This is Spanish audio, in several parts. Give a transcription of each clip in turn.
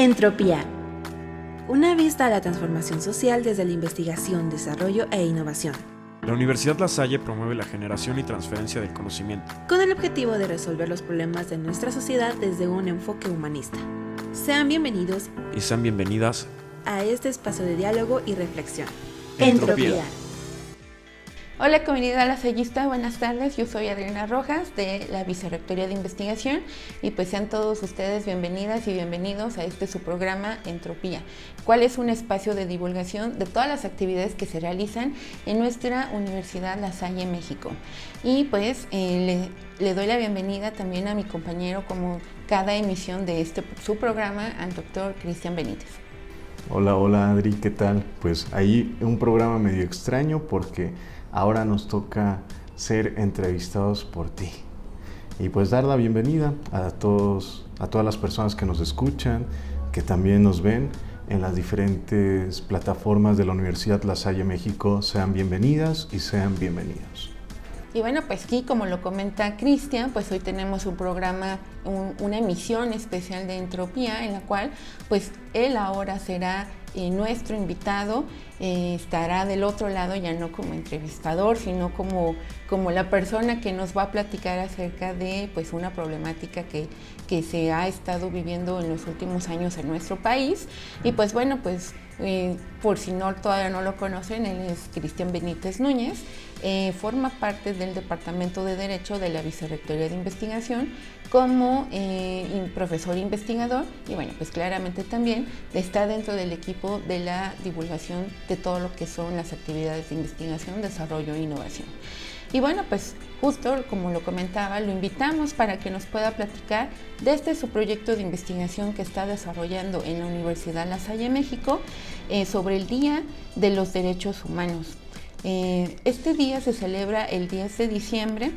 Entropía. Una vista a la transformación social desde la investigación, desarrollo e innovación. La Universidad La Salle promueve la generación y transferencia del conocimiento, con el objetivo de resolver los problemas de nuestra sociedad desde un enfoque humanista. Sean bienvenidos y sean bienvenidas a este espacio de diálogo y reflexión. Entropía. Hola comunidad lasallista, buenas tardes, yo soy Adriana Rojas de la Vicerrectoría de Investigación y pues sean todos ustedes bienvenidas y bienvenidos a su programa Entropía, cual es un espacio de divulgación de todas las actividades que se realizan en nuestra Universidad La Salle, México. Y pues le doy la bienvenida también a mi compañero como cada emisión de su programa, al doctor Cristian Benítez. Hola Adri, ¿qué tal? Pues ahí un programa medio extraño porque ahora nos toca ser entrevistados por ti y pues dar la bienvenida a todas las personas que nos escuchan, que también nos ven en las diferentes plataformas de la Universidad La Salle México. Sean bienvenidas y sean bienvenidos. Y bueno, pues aquí, como lo comenta Cristian, pues hoy tenemos un programa, una emisión especial de Entropía, en la cual pues él ahora será nuestro invitado, estará del otro lado ya no como entrevistador, sino como la persona que nos va a platicar acerca de pues una problemática que se ha estado viviendo en los últimos años en nuestro país. Y pues bueno, pues por si todavía no lo conocen, él es Cristian Benítez Núñez, forma parte del Departamento de Derecho de la Vicerrectoría de Investigación como profesor investigador y bueno, pues claramente también está dentro del equipo de la divulgación de todo lo que son las actividades de investigación, desarrollo e innovación. Y bueno, pues justo como lo comentaba, lo invitamos para que nos pueda platicar de su proyecto de investigación que está desarrollando en la Universidad La Salle México sobre el Día de los Derechos Humanos. Este día se celebra el 10 de diciembre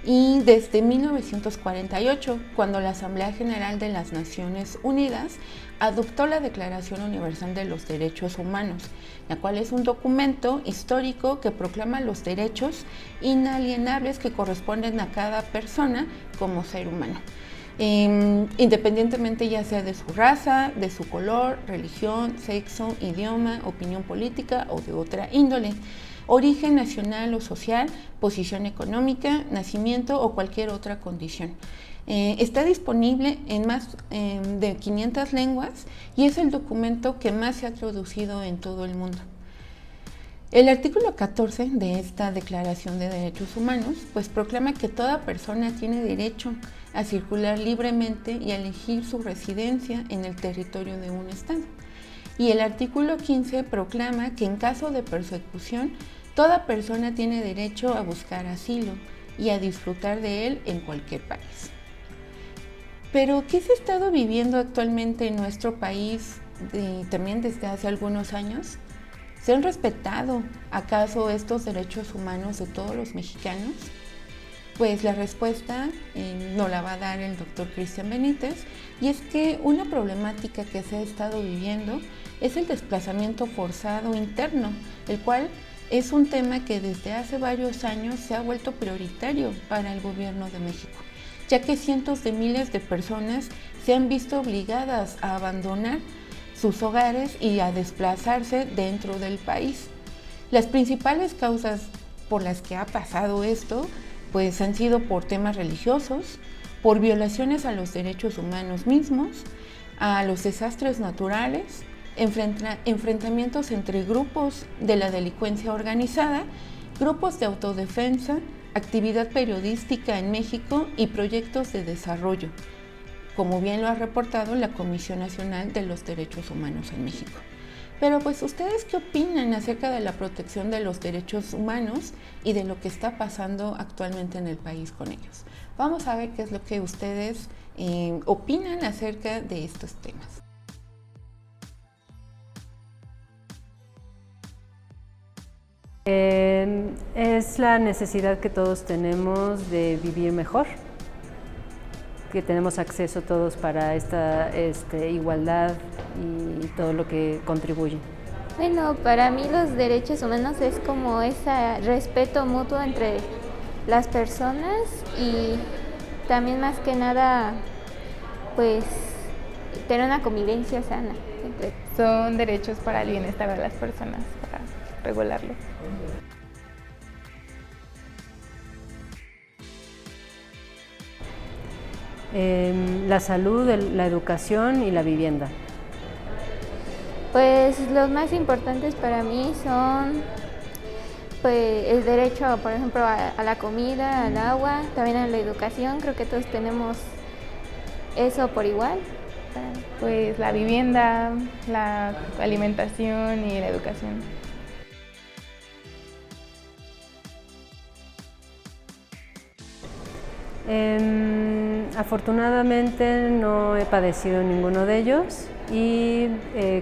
y desde 1948, cuando la Asamblea General de las Naciones Unidas adoptó la Declaración Universal de los Derechos Humanos, la cual es un documento histórico que proclama los derechos inalienables que corresponden a cada persona como ser humano, independientemente ya sea de su raza, de su color, religión, sexo, idioma, opinión política o de otra índole, origen nacional o social, posición económica, nacimiento o cualquier otra condición. Está disponible en más de 500 lenguas y es el documento que más se ha traducido en todo el mundo. El artículo 14 de esta Declaración de Derechos Humanos pues proclama que toda persona tiene derecho a circular libremente y a elegir su residencia en el territorio de un estado. Y el artículo 15 proclama que en caso de persecución, toda persona tiene derecho a buscar asilo y a disfrutar de él en cualquier país. Pero, ¿qué se ha estado viviendo actualmente en nuestro país también desde hace algunos años? ¿Se han respetado acaso estos derechos humanos de todos los mexicanos? Pues la respuesta nos la va a dar el doctor Cristian Benítez, y es que una problemática que se ha estado viviendo es el desplazamiento forzado interno, el cual es un tema que desde hace varios años se ha vuelto prioritario para el gobierno de México, ya que cientos de miles de personas se han visto obligadas a abandonar sus hogares y a desplazarse dentro del país. Las principales causas por las que ha pasado esto pues han sido por temas religiosos, por violaciones a los derechos humanos mismos, a los desastres naturales, enfrentamientos entre grupos de la delincuencia organizada, grupos de autodefensa, actividad periodística en México y proyectos de desarrollo, como bien lo ha reportado la Comisión Nacional de los Derechos Humanos en México. Pero pues, ¿ustedes qué opinan acerca de la protección de los derechos humanos y de lo que está pasando actualmente en el país con ellos? Vamos a ver qué es lo que ustedes opinan acerca de estos temas. Es la necesidad que todos tenemos de vivir mejor, que tenemos acceso todos para esta igualdad y todo lo que contribuye. Bueno, para mí los derechos humanos es como ese respeto mutuo entre las personas y también más que nada pues tener una convivencia sana entre. Son derechos para el bienestar de las personas, para regularlo. La salud, la educación y la vivienda. Pues los más importantes para mí son pues el derecho, por ejemplo, a la comida, al agua, también a la educación. Creo que todos tenemos eso por igual. Pues la vivienda, la alimentación y la educación. Afortunadamente no he padecido ninguno de ellos y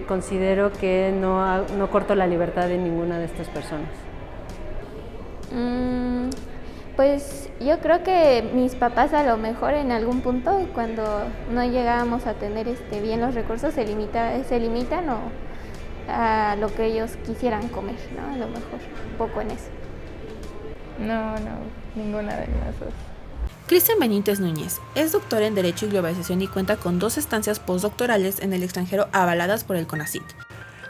considero que no corto la libertad de ninguna de estas personas. Pues yo creo que mis papás a lo mejor en algún punto, cuando no llegábamos a tener bien los recursos, se limitan a lo que ellos quisieran comer, ¿no? A lo mejor un poco en eso. No, ninguna de las dos. Cristian Benítez Núñez es doctor en Derecho y Globalización y cuenta con 2 estancias postdoctorales en el extranjero avaladas por el CONACYT.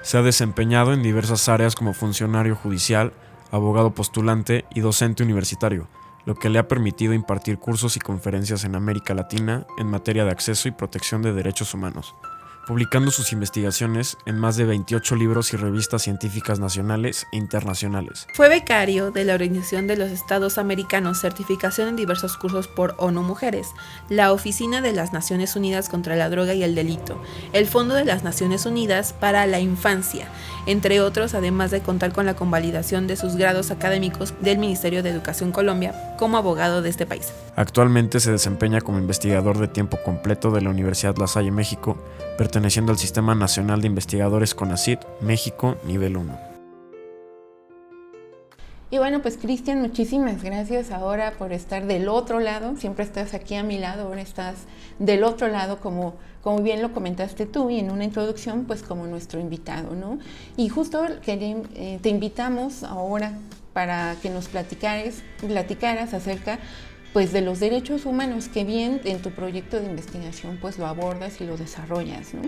Se ha desempeñado en diversas áreas como funcionario judicial, abogado postulante y docente universitario, lo que le ha permitido impartir cursos y conferencias en América Latina en materia de acceso y protección de derechos humanos, publicando sus investigaciones en más de 28 libros y revistas científicas nacionales e internacionales. Fue becario de la Organización de los Estados Americanos, certificación en diversos cursos por ONU Mujeres, la Oficina de las Naciones Unidas contra la Droga y el Delito, el Fondo de las Naciones Unidas para la Infancia, entre otros, además de contar con la convalidación de sus grados académicos del Ministerio de Educación Colombia como abogado de este país. Actualmente se desempeña como investigador de tiempo completo de la Universidad La Salle México, perteneciendo al Sistema Nacional de Investigadores CONACYT México Nivel 1. Y bueno, pues Cristian, muchísimas gracias ahora por estar del otro lado. Siempre estás aquí a mi lado, ahora estás del otro lado, como bien lo comentaste tú y en una introducción, pues como nuestro invitado, ¿no? Y justo te invitamos ahora para que nos platicaras acerca pues de los derechos humanos, que bien en tu proyecto de investigación pues lo abordas y lo desarrollas, ¿no?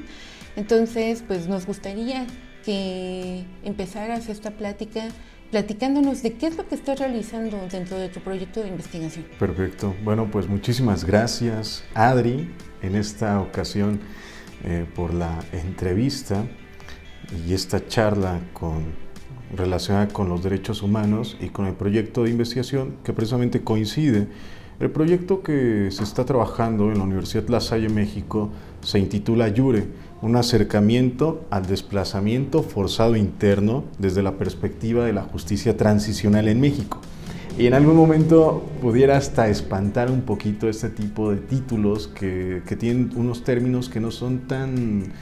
Entonces, pues nos gustaría que empezaras esta plática platicándonos de qué es lo que estás realizando dentro de tu proyecto de investigación. Perfecto. Bueno, pues muchísimas gracias, Adri, en esta ocasión por la entrevista y esta charla relacionada con los derechos humanos y con el proyecto de investigación que precisamente coincide. El proyecto que se está trabajando en la Universidad La Salle México se intitula Yure, un acercamiento al desplazamiento forzado interno desde la perspectiva de la justicia transicional en México. Y en algún momento pudiera hasta espantar un poquito este tipo de títulos que tienen unos términos que no son tan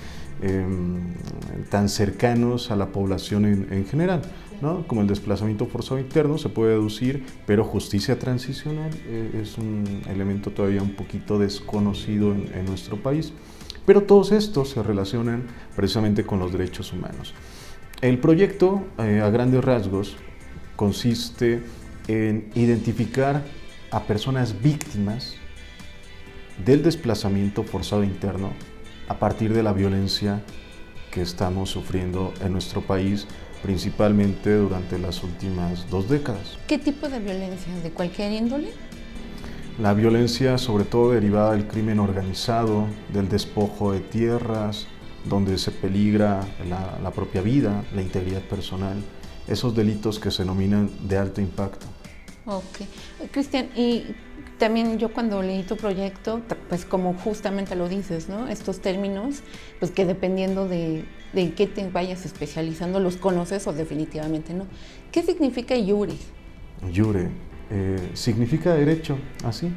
cercanos a la población en general, ¿no? Como el desplazamiento forzado interno se puede deducir, pero justicia transicional es un elemento todavía un poquito desconocido en nuestro país. Pero todos estos se relacionan precisamente con los derechos humanos. El proyecto, a grandes rasgos, consiste en identificar a personas víctimas del desplazamiento forzado interno a partir de la violencia que estamos sufriendo en nuestro país, principalmente durante las últimas 2 décadas. ¿Qué tipo de violencia? ¿De cualquier índole? La violencia, sobre todo derivada del crimen organizado, del despojo de tierras, donde se peligra la propia vida, la integridad personal, esos delitos que se denominan de alto impacto. Ok. Cristian, y también yo cuando leí tu proyecto, pues como justamente lo dices, ¿no? Estos términos, pues que dependiendo de en qué te vayas especializando, los conoces o definitivamente no. ¿Qué significa Yure? Yure significa derecho, así,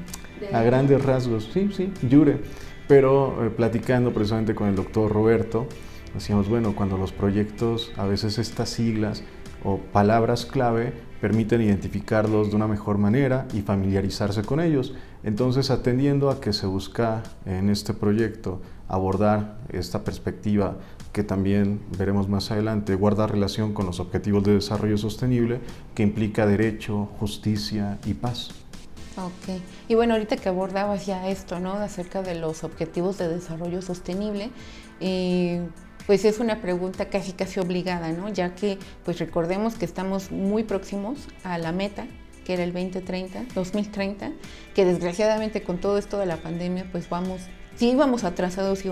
a grandes rasgos, sí, Yure. Pero platicando precisamente con el doctor Roberto, decíamos, bueno, cuando los proyectos, a veces estas siglas o palabras clave permiten identificarlos de una mejor manera y familiarizarse con ellos. Entonces, atendiendo a que se busca en este proyecto abordar esta perspectiva que también veremos más adelante, guarda relación con los objetivos de desarrollo sostenible, que implica derecho, justicia y paz. Ok. Y bueno, ahorita que abordabas ya esto, ¿no? Acerca de los objetivos de desarrollo sostenible, pues es una pregunta casi obligada, ¿no? Ya que, pues recordemos que estamos muy próximos a la meta, que era el 2030, que desgraciadamente con todo esto de la pandemia, pues si íbamos atrasados,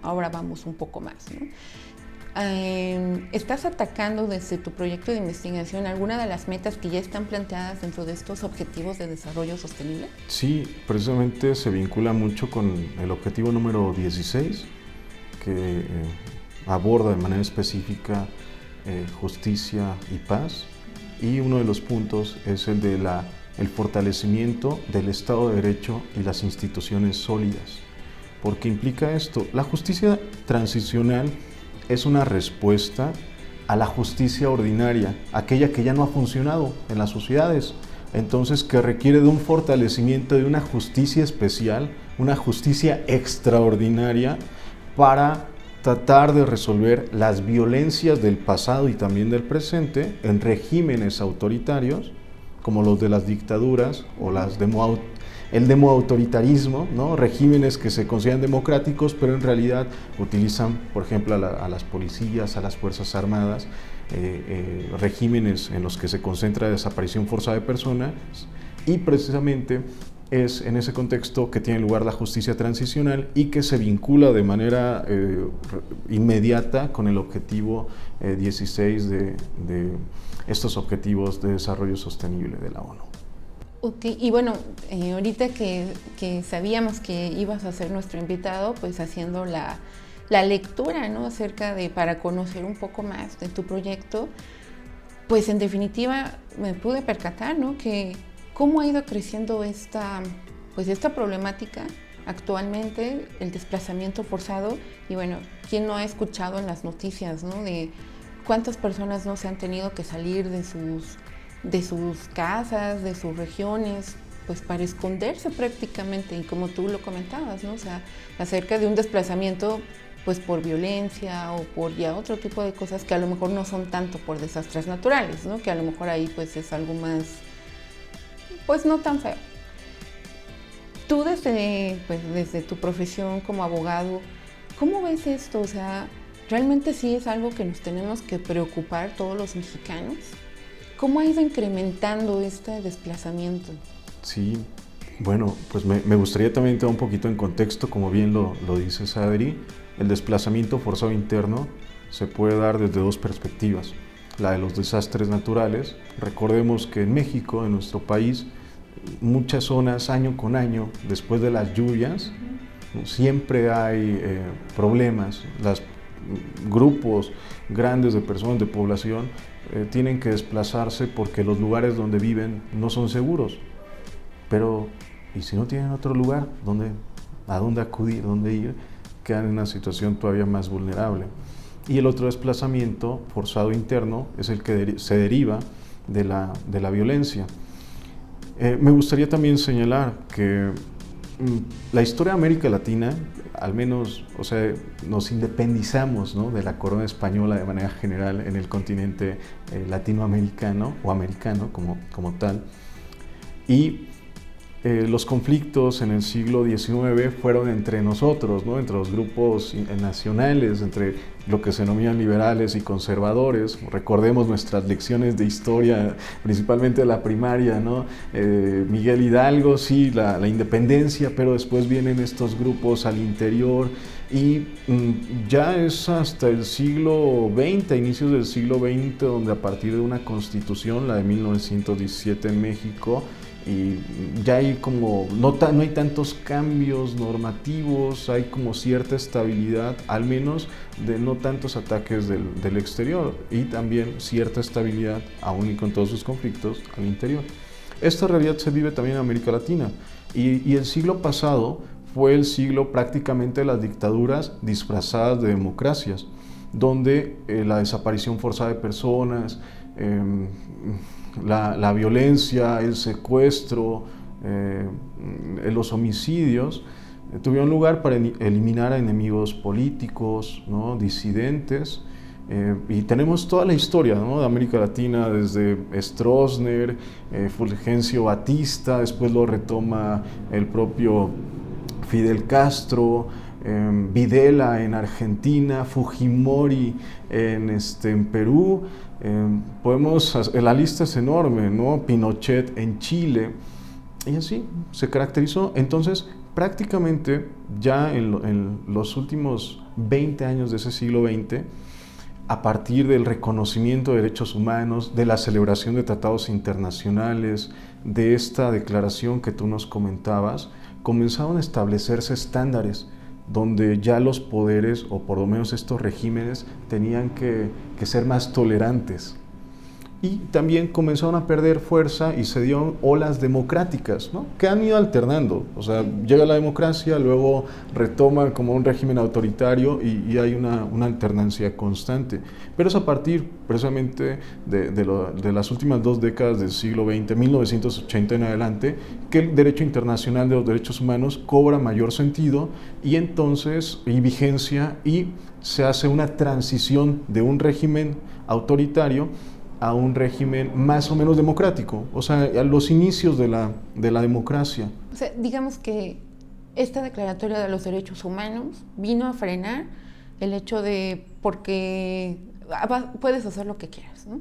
ahora vamos un poco más, ¿no? ¿Estás atacando desde tu proyecto de investigación alguna de las metas que ya están planteadas dentro de estos objetivos de desarrollo sostenible? Sí, precisamente se vincula mucho con el objetivo número 16, que aborda de manera específica justicia y paz, y uno de los puntos es el de el fortalecimiento del Estado de Derecho y las instituciones sólidas. ¿Por qué implica esto? La justicia transicional es una respuesta a la justicia ordinaria, aquella que ya no ha funcionado en las sociedades, entonces que requiere de un fortalecimiento de una justicia especial, una justicia extraordinaria para tratar de resolver las violencias del pasado y también del presente en regímenes autoritarios como los de las dictaduras o el demoautoritarismo, ¿no? Regímenes que se consideran democráticos, pero en realidad utilizan, por ejemplo, a las policías, a las fuerzas armadas, regímenes en los que se concentra la desaparición forzada de personas, y precisamente es en ese contexto que tiene lugar la justicia transicional y que se vincula de manera inmediata con el objetivo 16 de estos objetivos de desarrollo sostenible de la ONU. Ok, y bueno, ahorita que sabíamos que ibas a ser nuestro invitado, pues haciendo la lectura, ¿no? Para conocer un poco más de tu proyecto, pues en definitiva me pude percatar, ¿no? Que cómo ha ido creciendo esta problemática actualmente, el desplazamiento forzado, y bueno, ¿quién no ha escuchado en las noticias, ¿no? De cuántas personas no se han tenido que salir de sus casas, de sus regiones, pues para esconderse prácticamente, y como tú lo comentabas, ¿no? O sea, acerca de un desplazamiento pues por violencia o por ya otro tipo de cosas que a lo mejor no son tanto por desastres naturales, ¿no? Que a lo mejor ahí pues es algo más, pues no tan feo. Tú desde tu profesión como abogado, ¿cómo ves esto? O sea, ¿realmente sí es algo que nos tenemos que preocupar todos los mexicanos? ¿Cómo ha ido incrementando este desplazamiento? Sí, bueno, pues me gustaría también entrar un poquito en contexto, como bien lo dices, Adri. El desplazamiento forzado interno se puede dar desde dos perspectivas. La de los desastres naturales. Recordemos que en México, en nuestro país, muchas zonas año con año, después de las lluvias, siempre hay problemas. Los grupos grandes de personas, de población, tienen que desplazarse porque los lugares donde viven no son seguros. Pero, ¿y si no tienen otro lugar a dónde acudir, dónde ir? Quedan en una situación todavía más vulnerable. Y el otro desplazamiento forzado interno es el que se deriva de la violencia. Me gustaría también señalar que la historia de América Latina, al menos, o sea, nos independizamos, ¿no?, de la corona española de manera general en el continente latinoamericano o americano como tal, y los conflictos en el siglo XIX fueron entre nosotros, ¿no?, entre los grupos nacionales, entre lo que se denominan liberales y conservadores. Recordemos nuestras lecciones de historia, principalmente de la primaria, ¿no? Miguel Hidalgo, sí, la independencia, pero después vienen estos grupos al interior, y ya es hasta el siglo XX, a inicios del siglo XX, donde a partir de una constitución, la de 1917 en México, y ya hay como, no hay tantos cambios normativos, hay como cierta estabilidad, al menos de no tantos ataques del exterior, y también cierta estabilidad, aún y con todos sus conflictos, al interior. Esta realidad se vive también en América Latina, y el siglo pasado fue el siglo prácticamente de las dictaduras disfrazadas de democracias, donde la desaparición forzada de personas, la violencia, el secuestro, los homicidios tuvieron lugar para eliminar a enemigos políticos, ¿no?, disidentes, Y tenemos toda la historia, ¿no?, de América Latina, desde Stroessner, Fulgencio Batista, después lo retoma el propio Fidel Castro, Videla en Argentina, Fujimori en Perú. La lista es enorme, ¿no? Pinochet en Chile, y así se caracterizó. Entonces, prácticamente ya en los últimos 20 años de ese siglo XX, a partir del reconocimiento de derechos humanos, de la celebración de tratados internacionales, de esta declaración que tú nos comentabas, comenzaron a establecerse estándares donde ya los poderes, o por lo menos estos regímenes, tenían que ser más tolerantes. Y también comenzaron a perder fuerza y se dieron olas democráticas, ¿no?, que han ido alternando. O sea, llega la democracia, luego retoma como un régimen autoritario y hay una alternancia constante. Pero es a partir precisamente de las últimas 2 décadas del siglo XX, 1980 en adelante, que el derecho internacional de los derechos humanos cobra mayor sentido y vigencia, y se hace una transición de un régimen autoritario a un régimen más o menos democrático, o sea, a los inicios de la democracia. O sea, digamos que esta declaratoria de los derechos humanos vino a frenar el hecho de, porque puedes hacer lo que quieras, ¿no?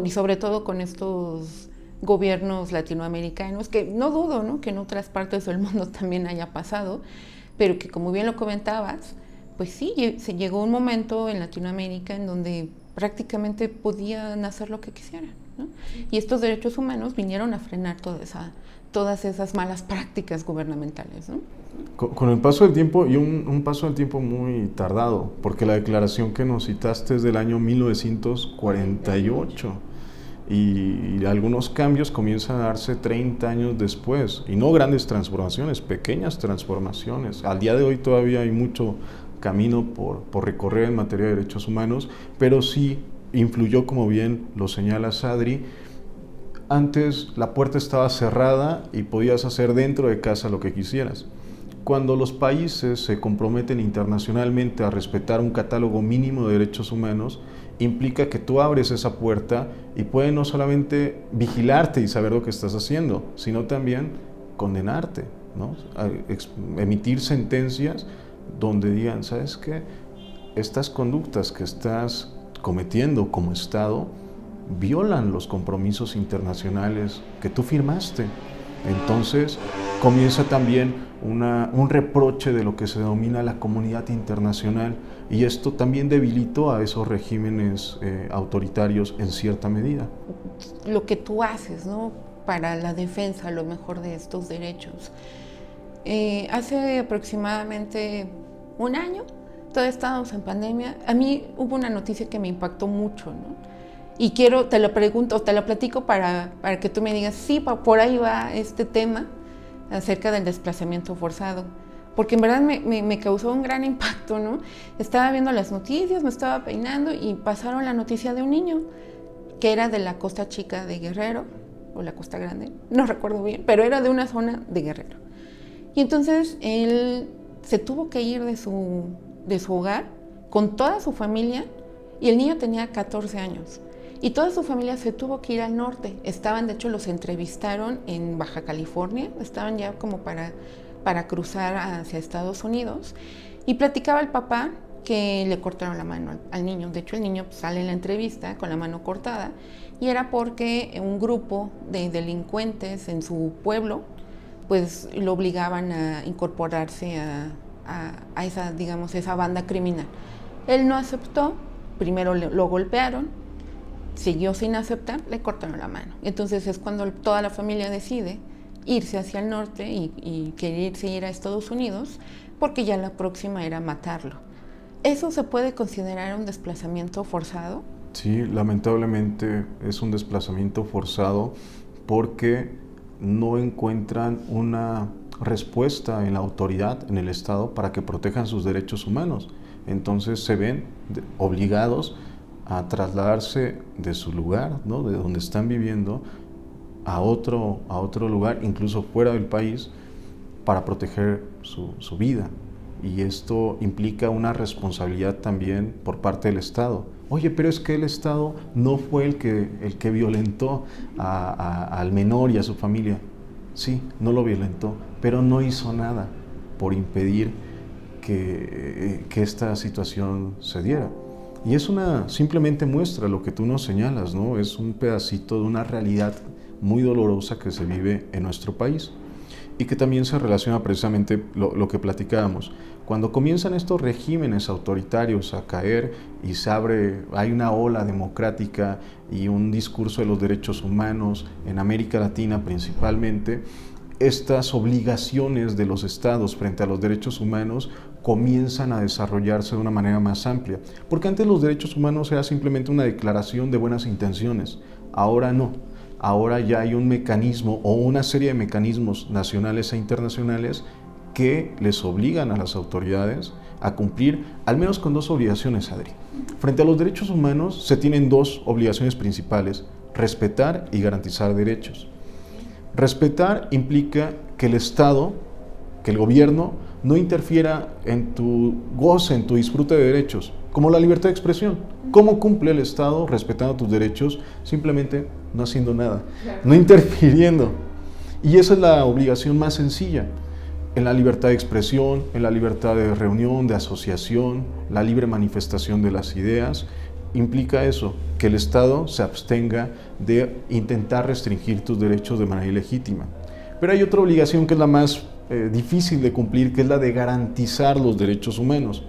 Y sobre todo con estos gobiernos latinoamericanos, que no dudo, ¿no?, que en otras partes del mundo también haya pasado, pero que, como bien lo comentabas, pues sí, se llegó un momento en Latinoamérica en donde prácticamente podían hacer lo que quisieran, ¿no? Y estos derechos humanos vinieron a frenar todas esas malas prácticas gubernamentales, ¿no? Con el paso del tiempo, y un paso del tiempo muy tardado, porque la declaración que nos citaste es del año 1948, y algunos cambios comienzan a darse 30 años después, y no grandes transformaciones, pequeñas transformaciones. Al día de hoy todavía hay mucho camino por recorrer en materia de derechos humanos, pero sí influyó, como bien lo señala Adri. Antes la puerta estaba cerrada y podías hacer dentro de casa lo que quisieras. Cuando los países se comprometen internacionalmente a respetar un catálogo mínimo de derechos humanos, implica que tú abres esa puerta y pueden no solamente vigilarte y saber lo que estás haciendo, sino también condenarte, ¿no?, emitir sentencias donde digan, ¿sabes qué?, estas conductas que estás cometiendo como Estado violan los compromisos internacionales que tú firmaste. Entonces comienza también un reproche de lo que se denomina la comunidad internacional, y esto también debilitó a esos regímenes autoritarios en cierta medida. Lo que tú haces, ¿no?, para la defensa a lo mejor de estos derechos. Hace aproximadamente un año, todavía estábamos en pandemia, a mí hubo una noticia que me impactó mucho, ¿no? Y te lo pregunto, te lo platico para que tú me digas, sí, por ahí va este tema acerca del desplazamiento forzado, porque en verdad me causó un gran impacto, ¿no? Estaba viendo las noticias, me estaba peinando y pasaron la noticia de un niño que era de la Costa Chica de Guerrero, o la Costa Grande, no recuerdo bien, pero era de una zona de Guerrero. Y entonces él se tuvo que ir de su hogar con toda su familia, y el niño tenía 14 años. Y toda su familia se tuvo que ir al norte. De hecho, los entrevistaron en Baja California, estaban ya como para cruzar hacia Estados Unidos. Y platicaba el papá que le cortaron la mano al niño. De hecho, el niño sale en la entrevista con la mano cortada, y era porque un grupo de delincuentes en su pueblo pues lo obligaban a incorporarse a esa, digamos, esa banda criminal. Él no aceptó, primero lo golpearon, siguió sin aceptar, le cortaron la mano. Entonces es cuando toda la familia decide irse hacia el norte y quererse ir a Estados Unidos, porque ya la próxima era matarlo. ¿Eso se puede considerar un desplazamiento forzado? Sí, lamentablemente es un desplazamiento forzado porque no encuentran una respuesta en la autoridad, en el Estado, para que protejan sus derechos humanos. Entonces se ven obligados a trasladarse de su lugar, ¿no?, de donde están viviendo, a otro lugar, incluso fuera del país, para proteger su vida. y esto implica una responsabilidad también por parte del Estado. Oye, pero es que el Estado no fue el que violentó al menor y a su familia. Sí, no lo violentó, pero no hizo nada por impedir que esta situación se diera. Y es simplemente muestra lo que tú nos señalas, ¿no? Es un pedacito de una realidad muy dolorosa que se vive en nuestro país y que también se relaciona precisamente lo que platicábamos. Cuando comienzan estos regímenes autoritarios a caer y hay una ola democrática y un discurso de los derechos humanos en América Latina principalmente, estas obligaciones de los estados frente a los derechos humanos comienzan a desarrollarse de una manera más amplia. Porque antes los derechos humanos era simplemente una declaración de buenas intenciones, ahora no. Ahora ya hay un mecanismo o una serie de mecanismos nacionales e internacionales que les obligan a las autoridades a cumplir al menos con dos obligaciones, Adri. Frente a los derechos humanos se tienen dos obligaciones principales: respetar y garantizar derechos. Respetar implica que el Estado, que el gobierno, no interfiera en tu goce, en tu disfrute de derechos, como la libertad de expresión. ¿Cómo cumple el Estado respetando tus derechos? Simplemente no haciendo nada, no interfiriendo. Y esa es la obligación más sencilla. En la libertad de expresión, en la libertad de reunión, de asociación, la libre manifestación de las ideas, implica eso, que el Estado se abstenga de intentar restringir tus derechos de manera ilegítima. Pero hay otra obligación que es la más difícil de cumplir, que es la de garantizar los derechos humanos,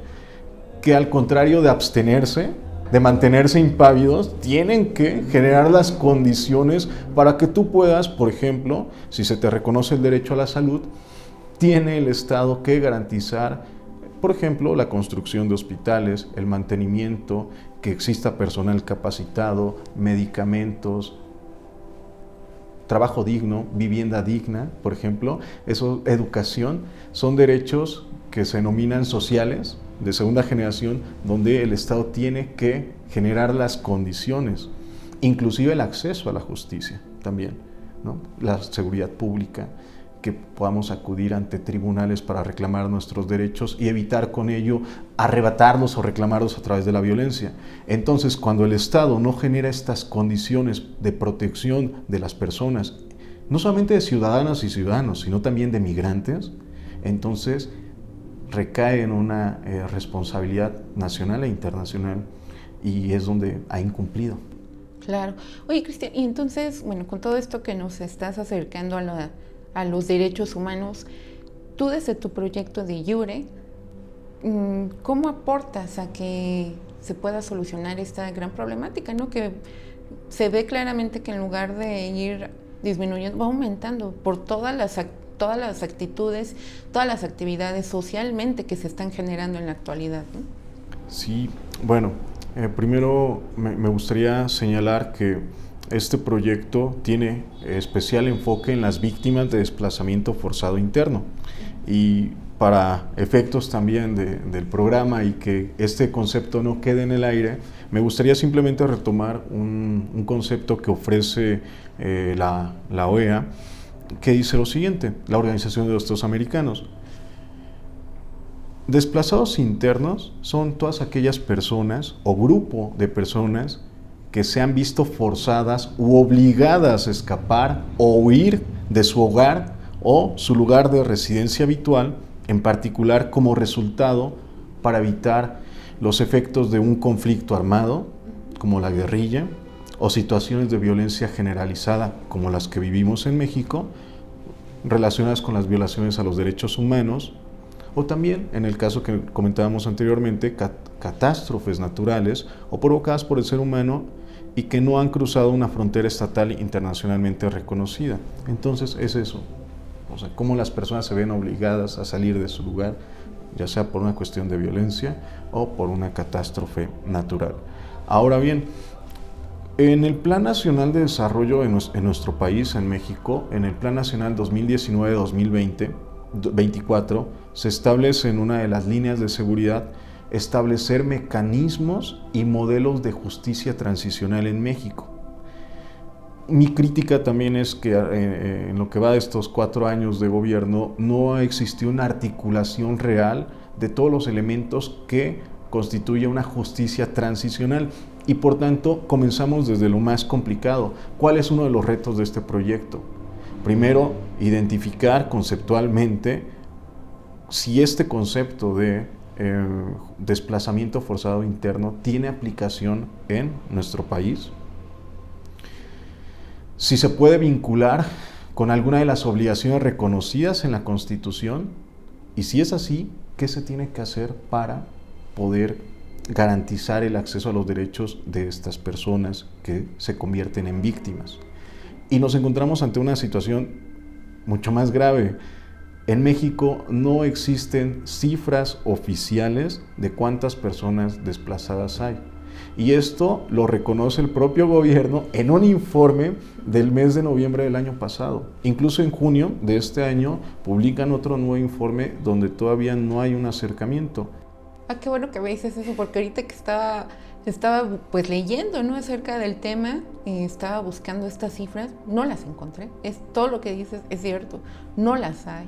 que al contrario de abstenerse, de mantenerse impávidos, tienen que generar las condiciones para que tú puedas, por ejemplo, si se te reconoce el derecho a la salud, tiene el Estado que garantizar, por ejemplo, la construcción de hospitales, el mantenimiento, que exista personal capacitado, medicamentos, trabajo digno, vivienda digna, por ejemplo. Eso, educación, son derechos que se denominan sociales, de segunda generación, donde el Estado tiene que generar las condiciones, inclusive el acceso a la justicia también, ¿no? La seguridad pública, que podamos acudir ante tribunales para reclamar nuestros derechos y evitar con ello arrebatarlos o reclamarlos a través de la violencia. Entonces, cuando el Estado no genera estas condiciones de protección de las personas, no solamente de ciudadanas y ciudadanos, sino también de migrantes, entonces recae en una responsabilidad nacional e internacional, y es donde ha incumplido. Claro. Oye, Cristian, y entonces, bueno, con todo esto que nos estás acercando a los derechos humanos, tú desde tu proyecto de IURE, ¿cómo aportas a que se pueda solucionar esta gran problemática, ¿no? Que se ve claramente que en lugar de ir disminuyendo, va aumentando por todas las actitudes, todas las actividades socialmente que se están generando en la actualidad, ¿no? Sí, bueno, primero me gustaría señalar que este proyecto tiene especial enfoque en las víctimas de desplazamiento forzado interno, y para efectos también del programa y que este concepto no quede en el aire, me gustaría simplemente retomar un concepto que ofrece la OEA, que dice lo siguiente: la Organización de los Estados Americanos. Desplazados internos son todas aquellas personas o grupo de personas que se han visto forzadas u obligadas a escapar o huir de su hogar o su lugar de residencia habitual, en particular como resultado para evitar los efectos de un conflicto armado, como la guerrilla, o situaciones de violencia generalizada, como las que vivimos en México, relacionadas con las violaciones a los derechos humanos, o también, en el caso que comentábamos anteriormente, catástrofes naturales o provocadas por el ser humano y que no han cruzado una frontera estatal internacionalmente reconocida. Entonces es eso, o sea, cómo las personas se ven obligadas a salir de su lugar, ya sea por una cuestión de violencia o por una catástrofe natural. Ahora bien, en el Plan Nacional de Desarrollo en nuestro país, en México, en el Plan Nacional 2019-2024, se establece en una de las líneas de seguridad establecer mecanismos y modelos de justicia transicional en México. Mi crítica también es que en lo que va de estos 4 años de gobierno no ha existido una articulación real de todos los elementos que constituye una justicia transicional. Y por tanto, comenzamos desde lo más complicado. ¿Cuál es uno de los retos de este proyecto? Primero, identificar conceptualmente si este concepto de desplazamiento forzado interno tiene aplicación en nuestro país, si se puede vincular con alguna de las obligaciones reconocidas en la Constitución, y si es así, ¿qué se tiene que hacer para poder garantizar el acceso a los derechos de estas personas que se convierten en víctimas? Y nos encontramos ante una situación mucho más grave. En México no existen cifras oficiales de cuántas personas desplazadas hay. Y esto lo reconoce el propio gobierno en un informe del mes de noviembre del año pasado. Incluso en junio de este año publican otro nuevo informe donde todavía no hay un acercamiento. Qué bueno que me dices eso, porque ahorita que estaba pues leyendo, ¿no?, acerca del tema, estaba buscando estas cifras, no las encontré. Todo lo que dices es cierto, no las hay.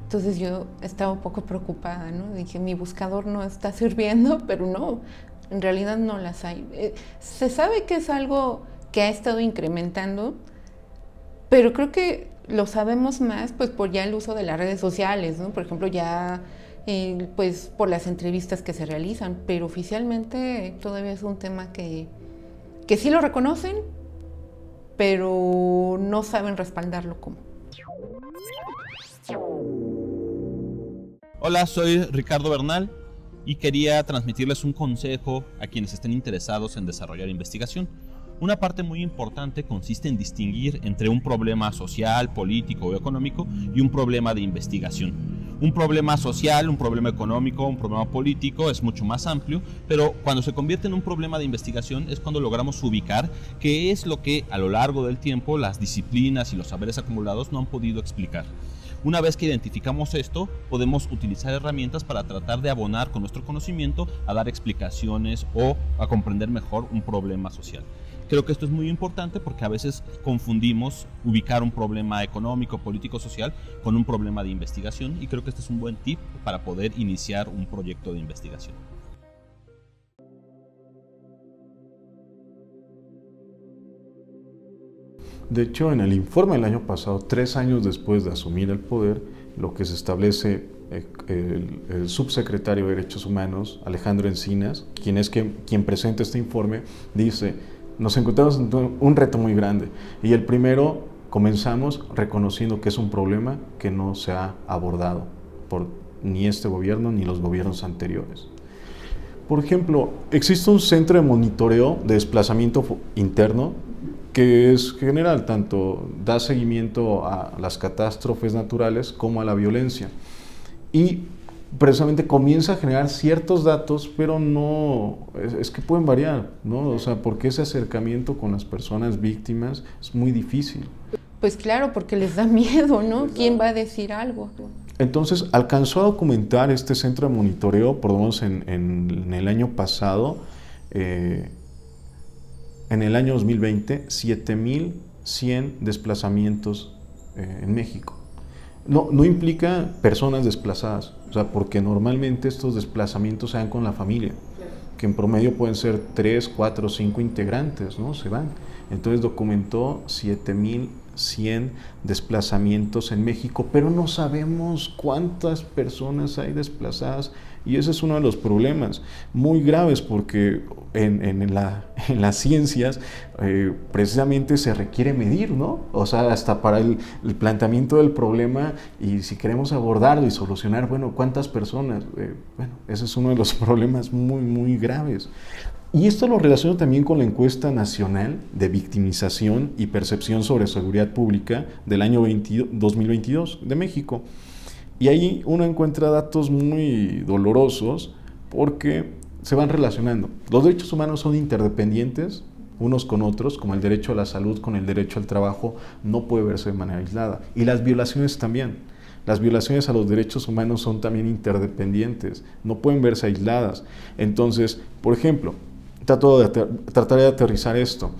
Entonces yo estaba un poco preocupada, ¿no? Dije, mi buscador no está sirviendo, pero no, en realidad no las hay. Se sabe que es algo que ha estado incrementando, pero creo que lo sabemos más pues por ya el uso de las redes sociales, ¿no? Por ejemplo, ya pues por las entrevistas que se realizan, pero oficialmente todavía es un tema que sí lo reconocen, pero no saben respaldarlo como. Hola, soy Ricardo Bernal y quería transmitirles un consejo a quienes estén interesados en desarrollar investigación. Una parte muy importante consiste en distinguir entre un problema social, político o económico y un problema de investigación. Un problema social, un problema económico, un problema político es mucho más amplio, pero cuando se convierte en un problema de investigación es cuando logramos ubicar qué es lo que a lo largo del tiempo las disciplinas y los saberes acumulados no han podido explicar. Una vez que identificamos esto, podemos utilizar herramientas para tratar de abonar con nuestro conocimiento a dar explicaciones o a comprender mejor un problema social. Creo que esto es muy importante porque a veces confundimos ubicar un problema económico, político, social con un problema de investigación, y creo que este es un buen tip para poder iniciar un proyecto de investigación. De hecho, en el informe del año pasado, 3 años después de asumir el poder, lo que se establece el subsecretario de Derechos Humanos, Alejandro Encinas, quien presenta este informe, dice: nos encontramos en un reto muy grande, y el primero comenzamos reconociendo que es un problema que no se ha abordado por ni este gobierno ni los gobiernos anteriores. Por ejemplo, existe un centro de monitoreo de desplazamiento interno que es general, tanto da seguimiento a las catástrofes naturales como a la violencia, y precisamente comienza a generar ciertos datos, pero no, es que pueden variar, ¿no? O sea, porque ese acercamiento con las personas víctimas es muy difícil. Pues claro, porque les da miedo, ¿no? ¿Quién va a decir algo? Entonces, alcanzó a documentar este centro de monitoreo, por lo menos en el año pasado, en el año 2020, 7,100 desplazamientos en México. No implica personas desplazadas, o sea, porque normalmente estos desplazamientos se dan con la familia, que en promedio pueden ser 3, 4, 5 integrantes, ¿no? Se van. Entonces documentó 7,100 desplazamientos en México, pero no sabemos cuántas personas hay desplazadas, y ese es uno de los problemas muy graves, porque en las ciencias precisamente se requiere medir, ¿no? O sea, hasta para el planteamiento del problema, y si queremos abordarlo y solucionar, bueno, ¿cuántas personas? Bueno, ese es uno de los problemas muy, muy graves. Y esto lo relaciono también con la encuesta nacional de victimización y percepción sobre seguridad pública del año 2022 de México. Y ahí uno encuentra datos muy dolorosos porque se van relacionando. Los derechos humanos son interdependientes unos con otros, como el derecho a la salud con el derecho al trabajo, no puede verse de manera aislada. Y las violaciones también. Las violaciones a los derechos humanos son también interdependientes, no pueden verse aisladas. Entonces, por ejemplo, trataré de aterrizar esto.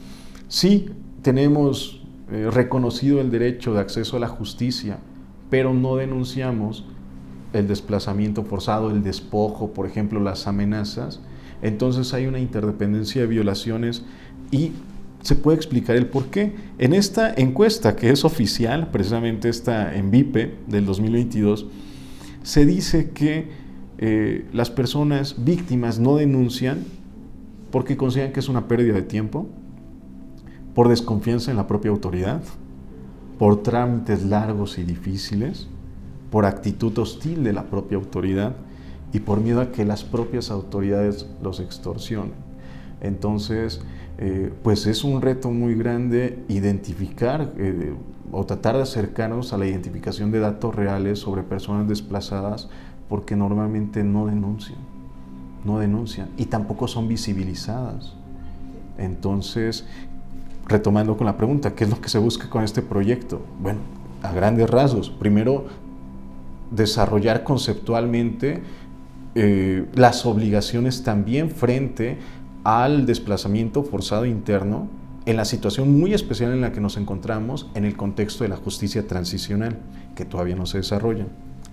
Sí tenemos reconocido el derecho de acceso a la justicia, pero no denunciamos el desplazamiento forzado, el despojo, por ejemplo, las amenazas, entonces hay una interdependencia de violaciones y se puede explicar el por qué. En esta encuesta, que es oficial, precisamente esta en Vipe del 2022, se dice que las personas víctimas no denuncian porque consideran que es una pérdida de tiempo, por desconfianza en la propia autoridad, por trámites largos y difíciles, por actitud hostil de la propia autoridad y por miedo a que las propias autoridades los extorsionen. Entonces, pues es un reto muy grande identificar o tratar de acercarnos a la identificación de datos reales sobre personas desplazadas, porque normalmente no denuncian y tampoco son visibilizadas. Entonces, retomando con la pregunta, ¿qué es lo que se busca con este proyecto? Bueno, a grandes rasgos, primero, desarrollar conceptualmente las obligaciones también frente al desplazamiento forzado interno en la situación muy especial en la que nos encontramos en el contexto de la justicia transicional, que todavía no se desarrolla.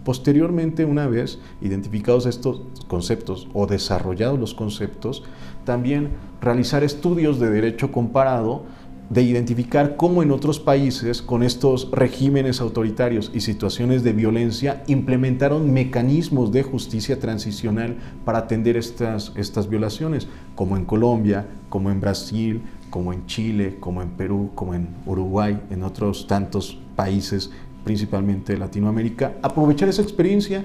Posteriormente, una vez identificados estos conceptos o desarrollados los conceptos, también realizar estudios de derecho comparado, de identificar cómo en otros países con estos regímenes autoritarios y situaciones de violencia implementaron mecanismos de justicia transicional para atender estas violaciones, como en Colombia, como en Brasil, como en Chile, como en Perú, como en Uruguay, en otros tantos países, principalmente de Latinoamérica. Aprovechar esa experiencia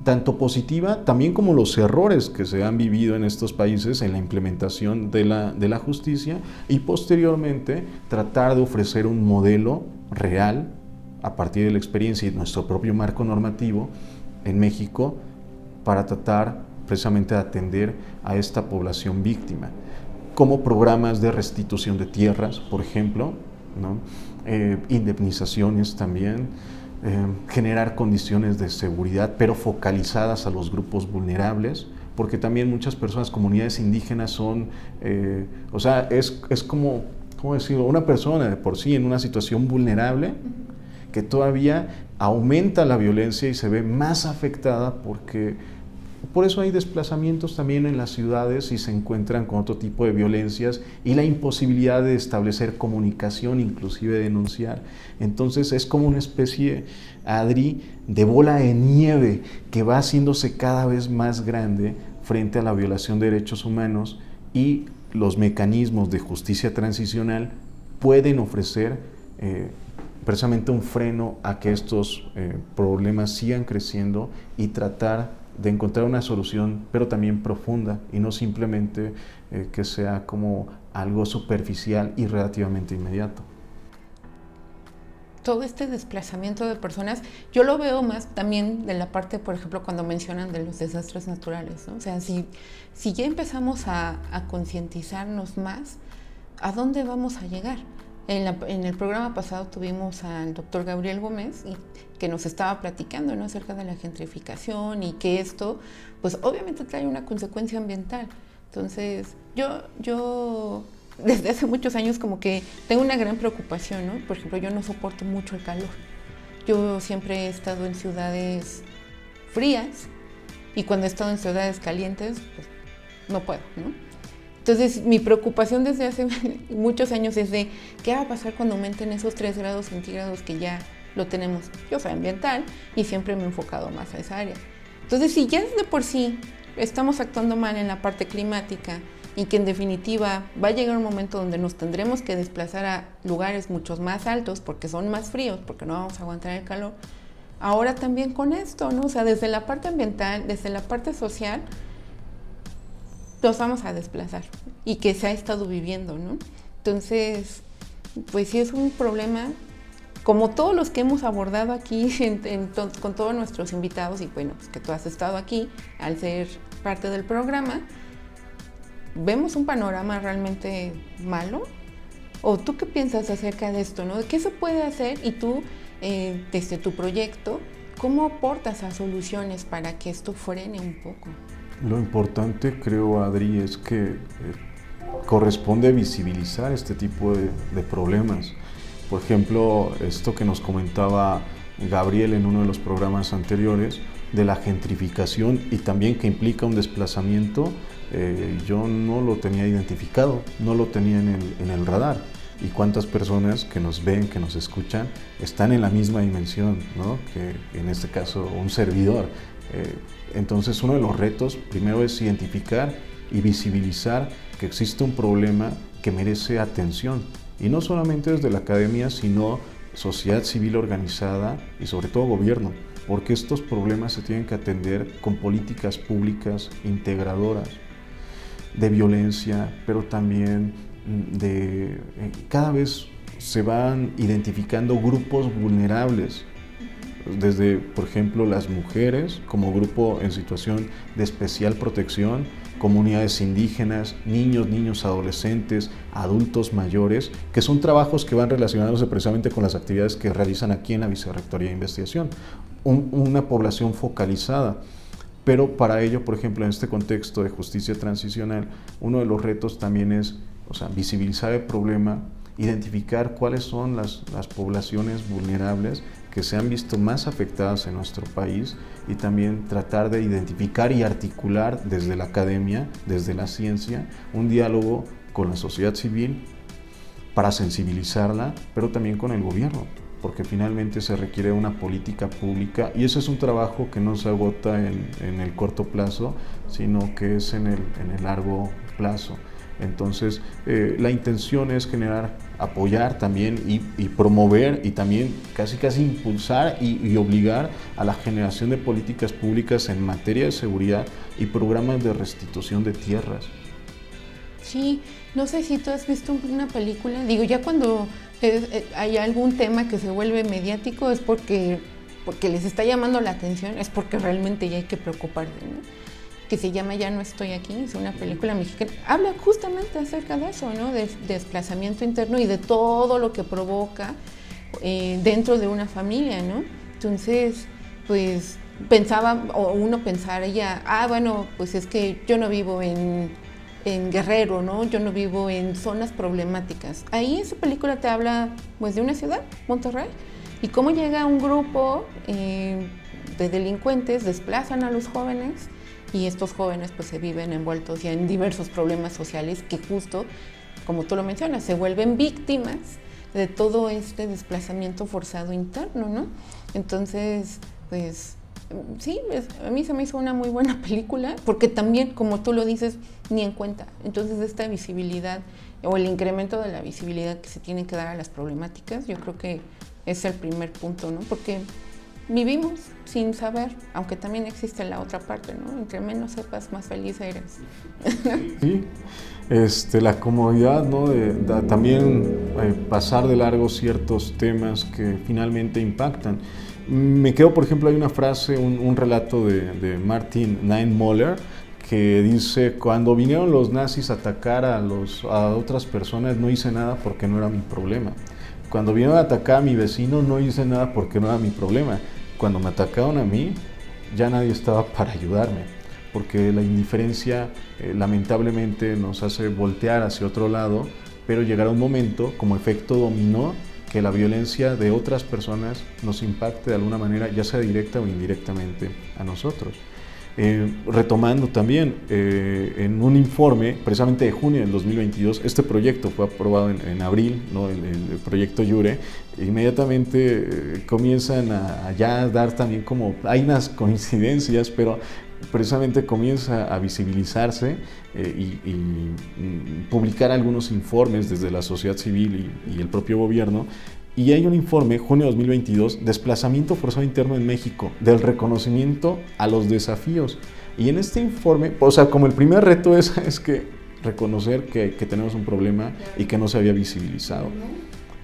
tanto positiva, también como los errores que se han vivido en estos países en la implementación de la justicia, y posteriormente tratar de ofrecer un modelo real a partir de la experiencia y nuestro propio marco normativo en México para tratar precisamente de atender a esta población víctima, como programas de restitución de tierras, por ejemplo, ¿no? Indemnizaciones también, generar condiciones de seguridad, pero focalizadas a los grupos vulnerables, porque también muchas personas, comunidades indígenas son, es como, ¿cómo decirlo?, una persona de por sí en una situación vulnerable que todavía aumenta la violencia y se ve más afectada porque por eso hay desplazamientos también en las ciudades y se encuentran con otro tipo de violencias y la imposibilidad de establecer comunicación, inclusive denunciar. Entonces es como una especie, Adri, de bola de nieve que va haciéndose cada vez más grande frente a la violación de derechos humanos, y los mecanismos de justicia transicional pueden ofrecer precisamente un freno a que estos problemas sigan creciendo y tratar de encontrar una solución, pero también profunda, y no simplemente que sea como algo superficial y relativamente inmediato. Todo este desplazamiento de personas, yo lo veo más también de la parte, por ejemplo, cuando mencionan de los desastres naturales, ¿no? O sea, si ya empezamos a concientizarnos más, ¿a dónde vamos a llegar? En el programa pasado tuvimos al doctor Gabriel Gómez, que nos estaba platicando, ¿no?, acerca de la gentrificación y que esto, pues obviamente trae una consecuencia ambiental. Entonces, yo desde hace muchos años como que tengo una gran preocupación, ¿no? Por ejemplo, yo no soporto mucho el calor. Yo siempre he estado en ciudades frías y cuando he estado en ciudades calientes, pues no puedo, ¿no? Entonces, mi preocupación desde hace muchos años es de qué va a pasar cuando aumenten esos 3 grados centígrados que ya lo tenemos. Yo soy ambiental y siempre me he enfocado más a esa área. Entonces, si ya de por sí estamos actuando mal en la parte climática y que en definitiva va a llegar un momento donde nos tendremos que desplazar a lugares muchos más altos porque son más fríos, porque no vamos a aguantar el calor, ahora también con esto, ¿no? O sea, desde la parte ambiental, desde la parte social, nos vamos a desplazar y que se ha estado viviendo, ¿no? Entonces, pues sí es un problema, como todos los que hemos abordado aquí con todos nuestros invitados, y bueno, pues que tú has estado aquí al ser parte del programa, vemos un panorama realmente malo. ¿O tú qué piensas acerca de esto, ¿no? ¿Qué se puede hacer? Y tú, desde tu proyecto, ¿cómo aportas a soluciones para que esto frene un poco? Lo importante, creo, Adri, es que corresponde visibilizar este tipo de problemas. Por ejemplo, esto que nos comentaba Gabriel en uno de los programas anteriores, de la gentrificación y también que implica un desplazamiento, yo no lo tenía identificado, no lo tenía en el radar. Y cuántas personas que nos ven, que nos escuchan, están en la misma dimensión, ¿no? Que en este caso un servidor. Entonces uno de los retos primero es identificar y visibilizar que existe un problema que merece atención. Y no solamente desde la academia, sino sociedad civil organizada y sobre todo gobierno, porque estos problemas se tienen que atender con políticas públicas integradoras de violencia, pero también cada vez se van identificando grupos vulnerables, desde, por ejemplo, las mujeres como grupo en situación de especial protección, comunidades indígenas, niños, adolescentes, adultos mayores, que son trabajos que van relacionándose precisamente con las actividades que realizan aquí en la Vicerrectoría de Investigación. Una población focalizada. Pero para ello, por ejemplo, en este contexto de justicia transicional, uno de los retos también es visibilizar el problema, identificar cuáles son las poblaciones vulnerables que se han visto más afectadas en nuestro país y también tratar de identificar y articular desde la academia, desde la ciencia, un diálogo con la sociedad civil para sensibilizarla, pero también con el gobierno, porque finalmente se requiere una política pública y ese es un trabajo que no se agota en el corto plazo, sino que es en el largo plazo. Entonces, la intención es apoyar también y promover y también casi impulsar y obligar a la generación de políticas públicas en materia de seguridad y programas de restitución de tierras. Sí, no sé si tú has visto una película, digo, ya cuando hay algún tema que se vuelve mediático es porque les está llamando la atención, es porque realmente ya hay que preocuparse, ¿no? Que se llama Ya no estoy aquí, es una película mexicana, habla justamente acerca de eso, ¿no? De desplazamiento interno y de todo lo que provoca dentro de una familia, ¿no? Entonces, pues uno pensaría, bueno, pues es que yo no vivo en Guerrero, ¿no? Yo no vivo en zonas problemáticas. Ahí esa película te habla, pues, de una ciudad, Monterrey, y cómo llega un grupo de delincuentes, desplazan a los jóvenes, y estos jóvenes pues se viven envueltos ya en diversos problemas sociales que justo, como tú lo mencionas, se vuelven víctimas de todo este desplazamiento forzado interno, ¿no? Entonces, pues sí, a mí se me hizo una muy buena película, porque también, como tú lo dices, ni en cuenta. Entonces, esta visibilidad o el incremento de la visibilidad que se tiene que dar a las problemáticas, yo creo que es el primer punto, ¿no? Porque vivimos sin saber, aunque también existe la otra parte, ¿no? Entre menos sepas, más feliz eres. Sí, la comodidad, ¿no? de también pasar de largo ciertos temas que finalmente impactan. Me quedo, por ejemplo, hay una frase, un relato de Martin Niemöller, que dice: cuando vinieron los nazis a atacar a otras personas, no hice nada porque no era mi problema. Cuando vinieron a atacar a mi vecino, no hice nada porque no era mi problema. Cuando me atacaron a mí, ya nadie estaba para ayudarme, porque la indiferencia lamentablemente nos hace voltear hacia otro lado, pero llegará un momento, como efecto dominó, que la violencia de otras personas nos impacte de alguna manera, ya sea directa o indirectamente a nosotros. Retomando también, en un informe precisamente de junio del 2022, este proyecto fue aprobado en abril, ¿no? el proyecto Yure, inmediatamente comienzan a ya dar también como, hay unas coincidencias, pero precisamente comienza a visibilizarse y publicar algunos informes desde la sociedad civil y el propio gobierno. Y hay un informe, junio de 2022, Desplazamiento forzado interno en México, del reconocimiento a los desafíos. Y en este informe, o sea, como el primer reto es que reconocer que tenemos un problema y que no se había visibilizado.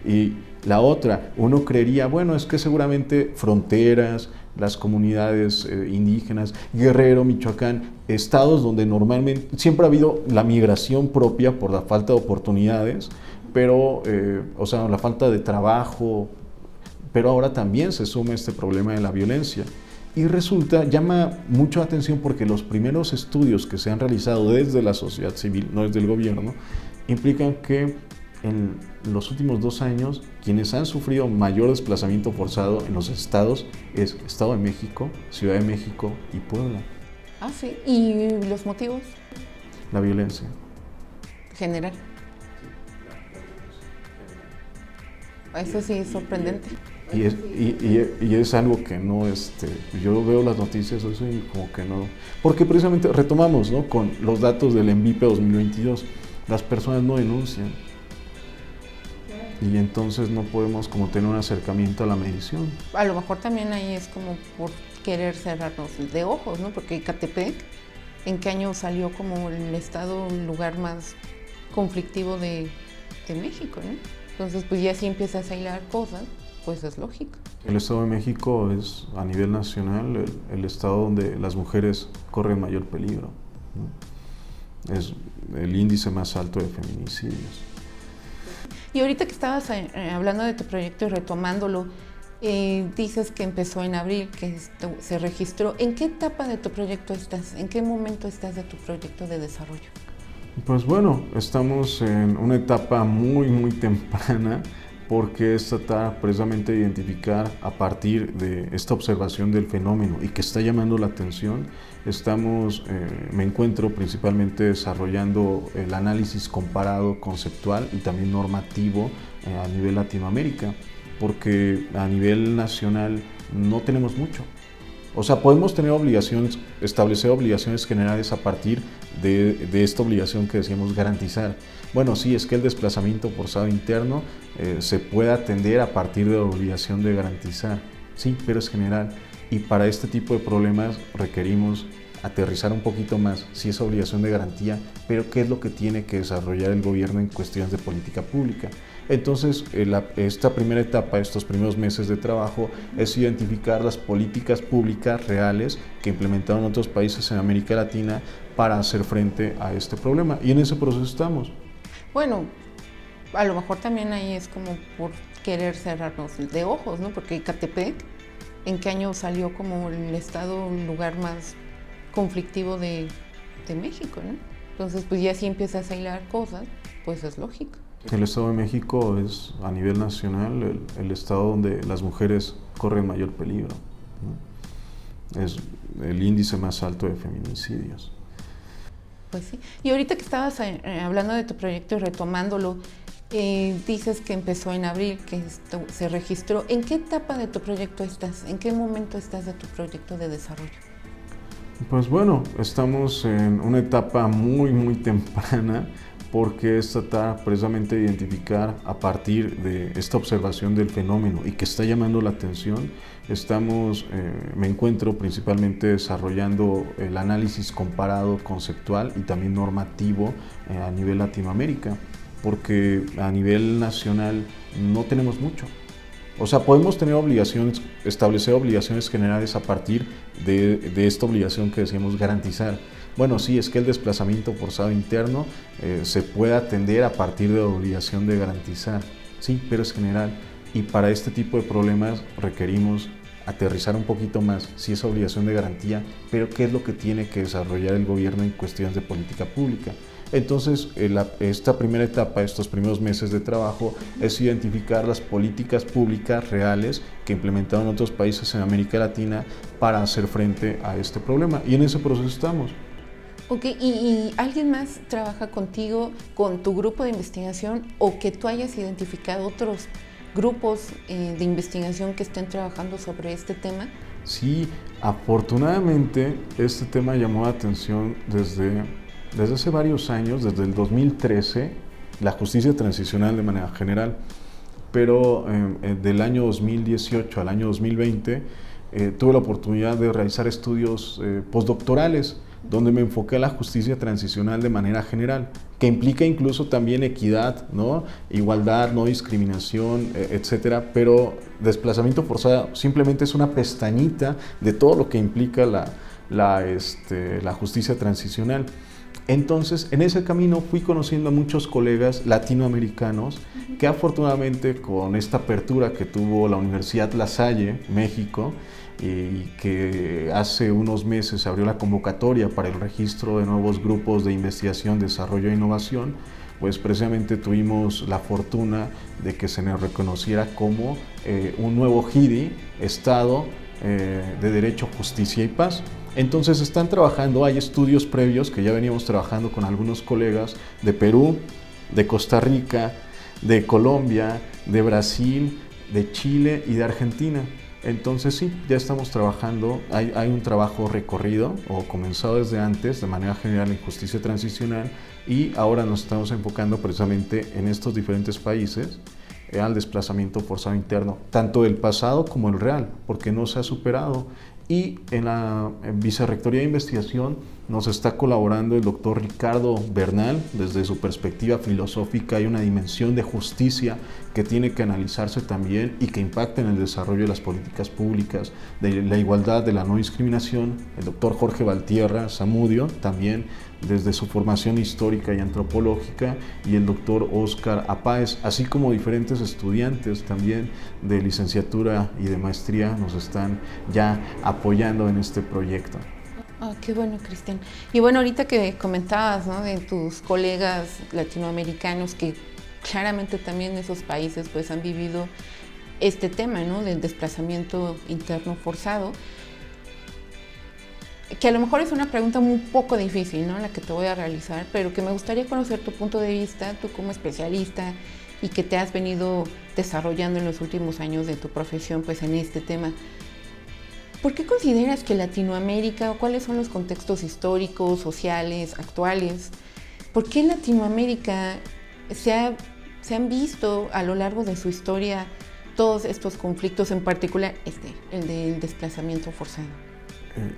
Y la otra, uno creería, bueno, es que seguramente fronteras, las comunidades indígenas, Guerrero, Michoacán, estados donde normalmente siempre ha habido la migración propia por la falta de oportunidades, pero, o sea, la falta de trabajo, pero ahora también se suma este problema de la violencia. Y llama mucho la atención porque los primeros estudios que se han realizado desde la sociedad civil, no desde el gobierno, implican que en los últimos 2 años, quienes han sufrido mayor desplazamiento forzado en los estados es Estado de México, Ciudad de México y Puebla. Ah, sí. ¿Y los motivos? La violencia. General. Eso sí es sorprendente. Y es algo que no, yo veo las noticias eso y como que no, porque precisamente retomamos, ¿no? Con los datos del ENVIPE 2022, las personas no denuncian y entonces no podemos como tener un acercamiento a la medición. A lo mejor también ahí es como por querer cerrarnos de ojos, ¿no? Porque Ecatepec, ¿en qué año salió como el estado, el lugar más conflictivo de México, ¿no? Entonces, pues ya si empiezas a hilar cosas, pues es lógico. El Estado de México es, a nivel nacional, el estado donde las mujeres corren mayor peligro, ¿no? Es el índice más alto de feminicidios. Y ahorita que estabas hablando de tu proyecto y retomándolo, dices que empezó en abril, que se registró. ¿En qué etapa de tu proyecto estás? ¿En qué momento estás de tu proyecto de desarrollo? Pues bueno, estamos en una etapa muy, muy temprana porque es tratar precisamente de identificar a partir de esta observación del fenómeno y que está llamando la atención. Me encuentro principalmente desarrollando el análisis comparado, conceptual y también normativo a nivel Latinoamérica, porque a nivel nacional no tenemos mucho. O sea, podemos tener obligaciones, establecer obligaciones generales a partir de esta obligación que decíamos garantizar. Bueno, sí, es que el desplazamiento forzado interno se puede atender a partir de la obligación de garantizar, sí, pero es general. Y para este tipo de problemas requerimos aterrizar un poquito más, sí, esa obligación de garantía, pero qué es lo que tiene que desarrollar el gobierno en cuestiones de política pública. Entonces, esta primera etapa, estos primeros meses de trabajo, es identificar las políticas públicas reales que implementaron otros países en América Latina para hacer frente a este problema. Y en ese proceso estamos. Bueno, a lo mejor también ahí es como por querer cerrarnos de ojos, ¿no? Porque Ecatepec, ¿en qué año salió como el estado, el lugar más conflictivo de México, ¿no? Entonces, pues ya si empiezas a hilar cosas, pues es lógico. El Estado de México es, a nivel nacional, el estado donde las mujeres corren mayor peligro, ¿no? Es el índice más alto de feminicidios. Pues sí. Y ahorita que estabas hablando de tu proyecto y retomándolo, dices que empezó en abril, que se registró. ¿En qué etapa de tu proyecto estás? ¿En qué momento estás de tu proyecto de desarrollo? Pues bueno, estamos en una etapa muy, muy temprana porque es tratar precisamente de identificar a partir de esta observación del fenómeno y que está llamando la atención. Me encuentro principalmente desarrollando el análisis comparado, conceptual y también normativo a nivel Latinoamérica, porque a nivel nacional no tenemos mucho. O sea, podemos tener establecer obligaciones generales a partir de esta obligación que decíamos garantizar. Bueno, sí, es que el desplazamiento forzado interno se puede atender a partir de la obligación de garantizar, sí, pero es general. Y para este tipo de problemas requerimos aterrizar un poquito más, sí, esa obligación de garantía, pero qué es lo que tiene que desarrollar el gobierno en cuestiones de política pública. Entonces, esta primera etapa, estos primeros meses de trabajo, es identificar las políticas públicas reales que implementaron otros países en América Latina para hacer frente a este problema. Y en ese proceso estamos. Ok, ¿y alguien más trabaja contigo, con tu grupo de investigación, o que tú hayas identificado otros grupos de investigación que estén trabajando sobre este tema? Sí, afortunadamente este tema llamó la atención desde hace varios años, desde el 2013, la justicia transicional de manera general, pero del año 2018 al año 2020 tuve la oportunidad de realizar estudios postdoctorales donde me enfoqué a la justicia transicional de manera general, que implica incluso también equidad, ¿no? Igualdad, no discriminación, etcétera, pero desplazamiento forzado simplemente es una pestañita de todo lo que implica la justicia transicional. Entonces, en ese camino fui conociendo a muchos colegas latinoamericanos que afortunadamente con esta apertura que tuvo la Universidad La Salle, México, y que hace unos meses abrió la convocatoria para el registro de nuevos grupos de investigación, desarrollo e innovación, pues precisamente tuvimos la fortuna de que se nos reconociera como un nuevo GIDI, Estado de Derecho, Justicia y Paz. Entonces están trabajando, hay estudios previos que ya veníamos trabajando con algunos colegas de Perú, de Costa Rica, de Colombia, de Brasil, de Chile y de Argentina. Entonces sí, ya estamos trabajando, hay un trabajo recorrido o comenzado desde antes de manera general en justicia transicional, y ahora nos estamos enfocando precisamente en estos diferentes países al desplazamiento forzado interno, tanto del pasado como el real, porque no se ha superado. Y en la Vicerrectoría de Investigación nos está colaborando el doctor Ricardo Bernal. Desde su perspectiva filosófica hay una dimensión de justicia que tiene que analizarse también y que impacta en el desarrollo de las políticas públicas, de la igualdad, de la no discriminación. El doctor Jorge Valtierra Zamudio, también desde su formación histórica y antropológica, y el doctor Óscar Apáez, así como diferentes estudiantes también de licenciatura y de maestría nos están ya apoyando en este proyecto. Qué bueno, Cristian. Y bueno, ahorita que comentabas, ¿no?, de tus colegas latinoamericanos que claramente también en esos países pues han vivido este tema, ¿no?, del desplazamiento interno forzado, que a lo mejor es una pregunta un poco difícil, ¿no?, la que te voy a realizar, pero que me gustaría conocer tu punto de vista, tú como especialista y que te has venido desarrollando en los últimos años de tu profesión pues en este tema. ¿Por qué consideras que Latinoamérica, o cuáles son los contextos históricos, sociales, actuales, por qué en Latinoamérica se han visto a lo largo de su historia todos estos conflictos, en particular el del desplazamiento forzado?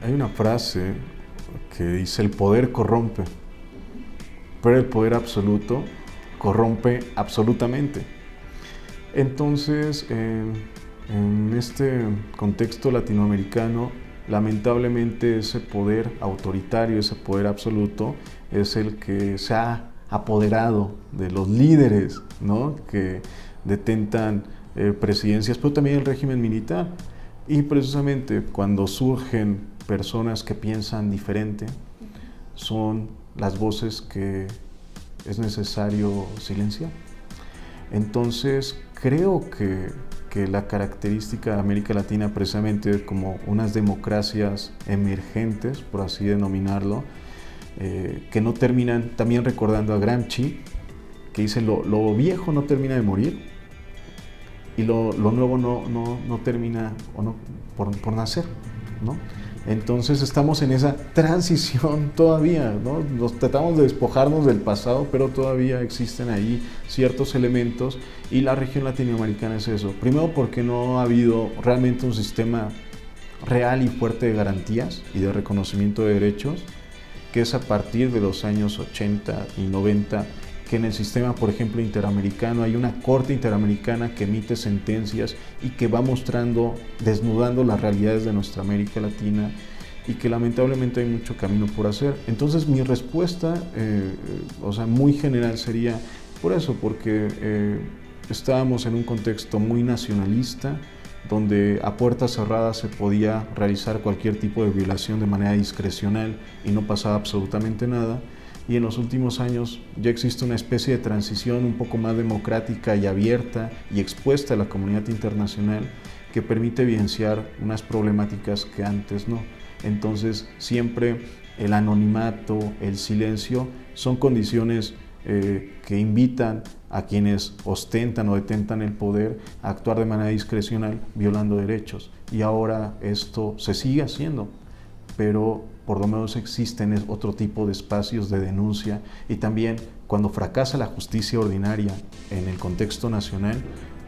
Hay una frase que dice: el poder corrompe, pero el poder absoluto corrompe absolutamente. Entonces, en este contexto latinoamericano, lamentablemente ese poder autoritario, ese poder absoluto, es el que se ha apoderado de los líderes, ¿no?, que detentan presidencias, pero también el régimen militar. Y precisamente cuando surgen personas que piensan diferente, son las voces que es necesario silenciar. Entonces, creo que la característica de América Latina, precisamente como unas democracias emergentes, por así denominarlo, que no terminan, también recordando a Gramsci, que dice: lo viejo no termina de morir y lo nuevo no termina por nacer, ¿no? Entonces estamos en esa transición todavía, ¿no? Nos tratamos de despojarnos del pasado, pero todavía existen ahí ciertos elementos, y la región latinoamericana es eso. Primero porque no ha habido realmente un sistema real y fuerte de garantías y de reconocimiento de derechos, que es a partir de los años 80 y 90, que en el sistema, por ejemplo, interamericano, hay una corte interamericana que emite sentencias y que va mostrando, desnudando las realidades de nuestra América Latina, y que lamentablemente hay mucho camino por hacer. Entonces mi respuesta, muy general sería por eso, porque estábamos en un contexto muy nacionalista, donde a puertas cerradas se podía realizar cualquier tipo de violación de manera discrecional y no pasaba absolutamente nada. Y en los últimos años ya existe una especie de transición un poco más democrática y abierta y expuesta a la comunidad internacional, que permite evidenciar unas problemáticas que antes no. Entonces siempre el anonimato, el silencio son condiciones que invitan a quienes ostentan o detentan el poder a actuar de manera discrecional, violando derechos. Y ahora esto se sigue haciendo, pero por lo menos existen otro tipo de espacios de denuncia, y también cuando fracasa la justicia ordinaria en el contexto nacional,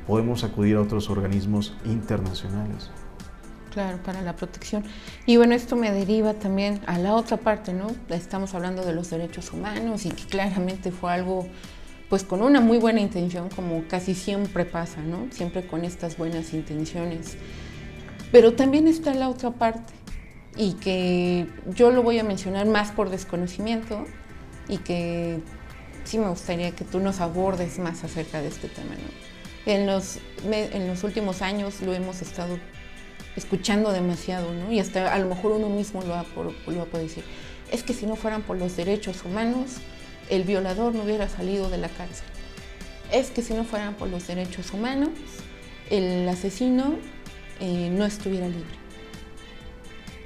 podemos acudir a otros organismos internacionales. Claro, para la protección. Y bueno, esto me deriva también a la otra parte, ¿no? Estamos hablando de los derechos humanos, y que claramente fue algo pues con una muy buena intención, como casi siempre pasa, ¿no? Siempre con estas buenas intenciones. Pero también está la otra parte, y que yo lo voy a mencionar más por desconocimiento, y que sí me gustaría que tú nos abordes más acerca de este tema, ¿no? En los últimos años lo hemos estado escuchando demasiado, ¿no? Y hasta a lo mejor uno mismo lo va a poder decir. Es que si no fueran por los derechos humanos, el violador no hubiera salido de la cárcel. Es que si no fueran por los derechos humanos, el asesino no estuviera libre.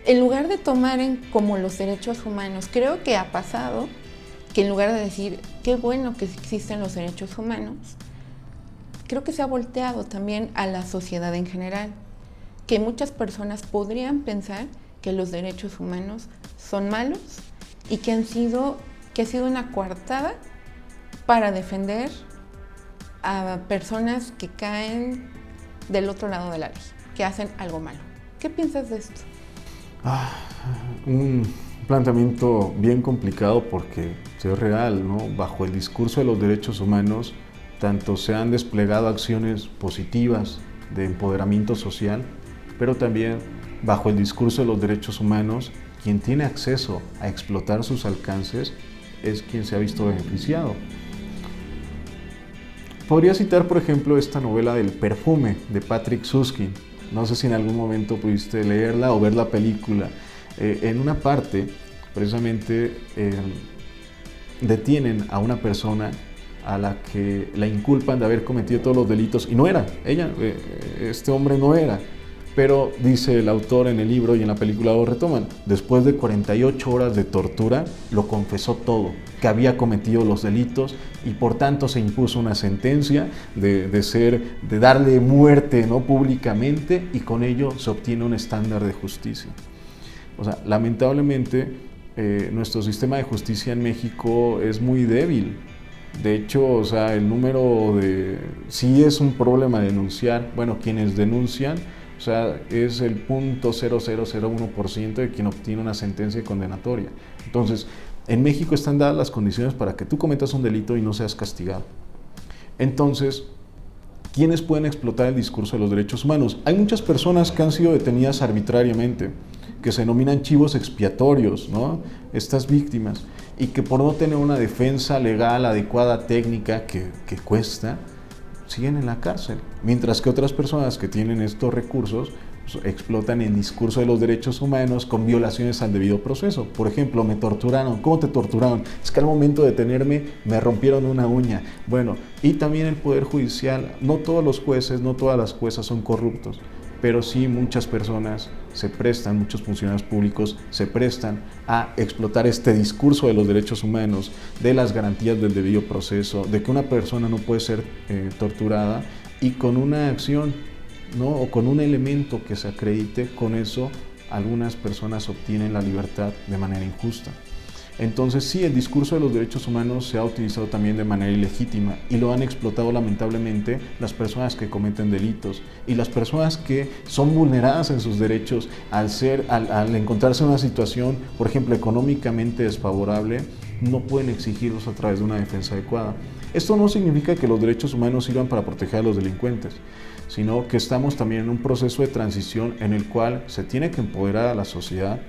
En lugar de tomar como los derechos humanos, creo que ha pasado que en lugar de decir qué bueno que existen los derechos humanos, creo que se ha volteado también a la sociedad en general, que muchas personas podrían pensar que los derechos humanos son malos y que ha sido una coartada para defender a personas que caen del otro lado de la ley, que hacen algo malo. ¿Qué piensas de esto? Un planteamiento bien complicado porque es real, ¿no? Bajo el discurso de los derechos humanos, tanto se han desplegado acciones positivas de empoderamiento social, pero también bajo el discurso de los derechos humanos, quien tiene acceso a explotar sus alcances es quien se ha visto beneficiado. Podría citar, por ejemplo, esta novela del perfume de Patrick Süskind. No sé si en algún momento pudiste leerla o ver la película. En una parte, precisamente, detienen a una persona a la que la inculpan de haber cometido todos los delitos, y no era, este hombre no era. Pero dice el autor en el libro y en la película lo retoman, después de 48 horas de tortura, lo confesó todo, que había cometido los delitos y por tanto se impuso una sentencia de darle muerte, ¿no?, públicamente, y con ello se obtiene un estándar de justicia. O sea, lamentablemente nuestro sistema de justicia en México es muy débil. De hecho, o sea, el número sí es un problema denunciar, bueno, quienes denuncian, o sea, es el 0.0001% de quien obtiene una sentencia condenatoria. Entonces, en México están dadas las condiciones para que tú cometas un delito y no seas castigado. Entonces, ¿quiénes pueden explotar el discurso de los derechos humanos? Hay muchas personas que han sido detenidas arbitrariamente, que se denominan chivos expiatorios, ¿no? Estas víctimas, y que por no tener una defensa legal adecuada, técnica, que cuesta, siguen en la cárcel, mientras que otras personas que tienen estos recursos pues, explotan el discurso de los derechos humanos con violaciones al debido proceso. Por ejemplo, me torturaron. ¿Cómo te torturaron? Es que al momento de detenerme me rompieron una uña. Bueno, y también el Poder Judicial, no todos los jueces, no todas las juezas son corruptos, pero sí muchas personas muchos funcionarios públicos se prestan a explotar este discurso de los derechos humanos, de las garantías del debido proceso, de que una persona no puede ser torturada, y con una acción, ¿no?, o con un elemento que se acredite, con eso algunas personas obtienen la libertad de manera injusta. Entonces sí, el discurso de los derechos humanos se ha utilizado también de manera ilegítima y lo han explotado lamentablemente las personas que cometen delitos y las personas que son vulneradas en sus derechos al encontrarse en una situación, por ejemplo, económicamente desfavorable, no pueden exigirlos a través de una defensa adecuada. Esto no significa que los derechos humanos sirvan para proteger a los delincuentes, sino que estamos también en un proceso de transición en el cual se tiene que empoderar a la sociedad.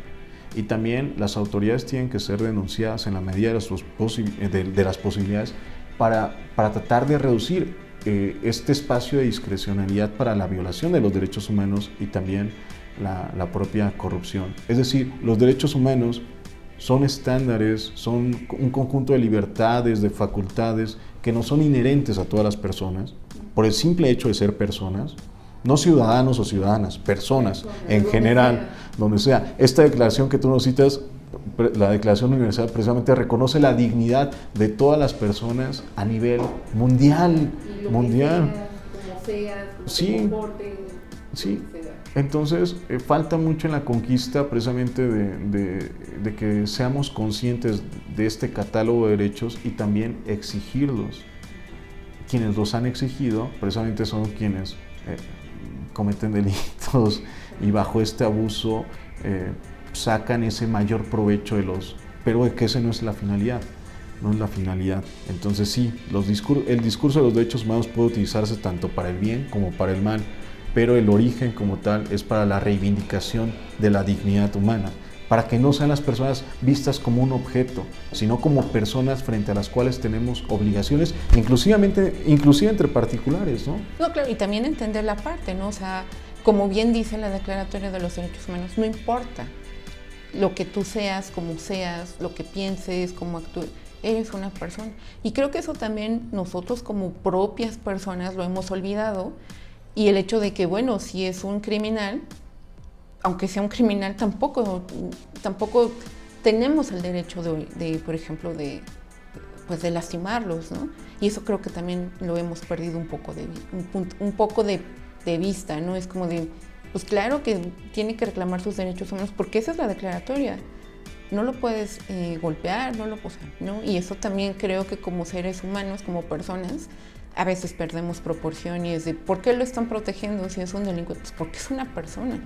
Y también las autoridades tienen que ser denunciadas en la medida de las posibilidades para tratar de reducir este espacio de discrecionalidad para la violación de los derechos humanos y también la propia corrupción. Es decir, los derechos humanos son estándares, son un conjunto de libertades, de facultades que no son inherentes a todas las personas por el simple hecho de ser personas. No ciudadanos o ciudadanas, personas en general, donde sea. Esta declaración que tú nos citas, la Declaración Universal, precisamente reconoce la dignidad de todas las personas a nivel mundial. Sí. Entonces, falta mucho en la conquista precisamente de que seamos conscientes de este catálogo de derechos y también exigirlos. Quienes los han exigido precisamente son quienes cometen delitos y bajo este abuso sacan ese mayor provecho pero que ese no es la finalidad, Entonces sí, el discurso de los derechos humanos puede utilizarse tanto para el bien como para el mal, pero el origen como tal es para la reivindicación de la dignidad humana, para que no sean las personas vistas como un objeto, sino como personas frente a las cuales tenemos obligaciones, inclusive entre particulares, ¿no? No, claro, y también entender la parte, ¿no? O sea, como bien dice la Declaratoria de los Derechos Humanos, no importa lo que tú seas, lo que pienses, cómo actúes, eres una persona. Y creo que eso también nosotros como propias personas lo hemos olvidado, y el hecho de que, bueno, si es un criminal, aunque sea un criminal, tampoco tenemos el derecho de por ejemplo, de lastimarlos, ¿no? Y eso creo que también lo hemos perdido un poco de vista, ¿no? Es como de, pues claro que tiene que reclamar sus derechos humanos, porque esa es la declaratoria. No lo puedes golpear, ¿no? Y eso también creo que como seres humanos, como personas, a veces perdemos proporción, y es de, ¿por qué lo están protegiendo si es un delincuente? Pues porque es una persona.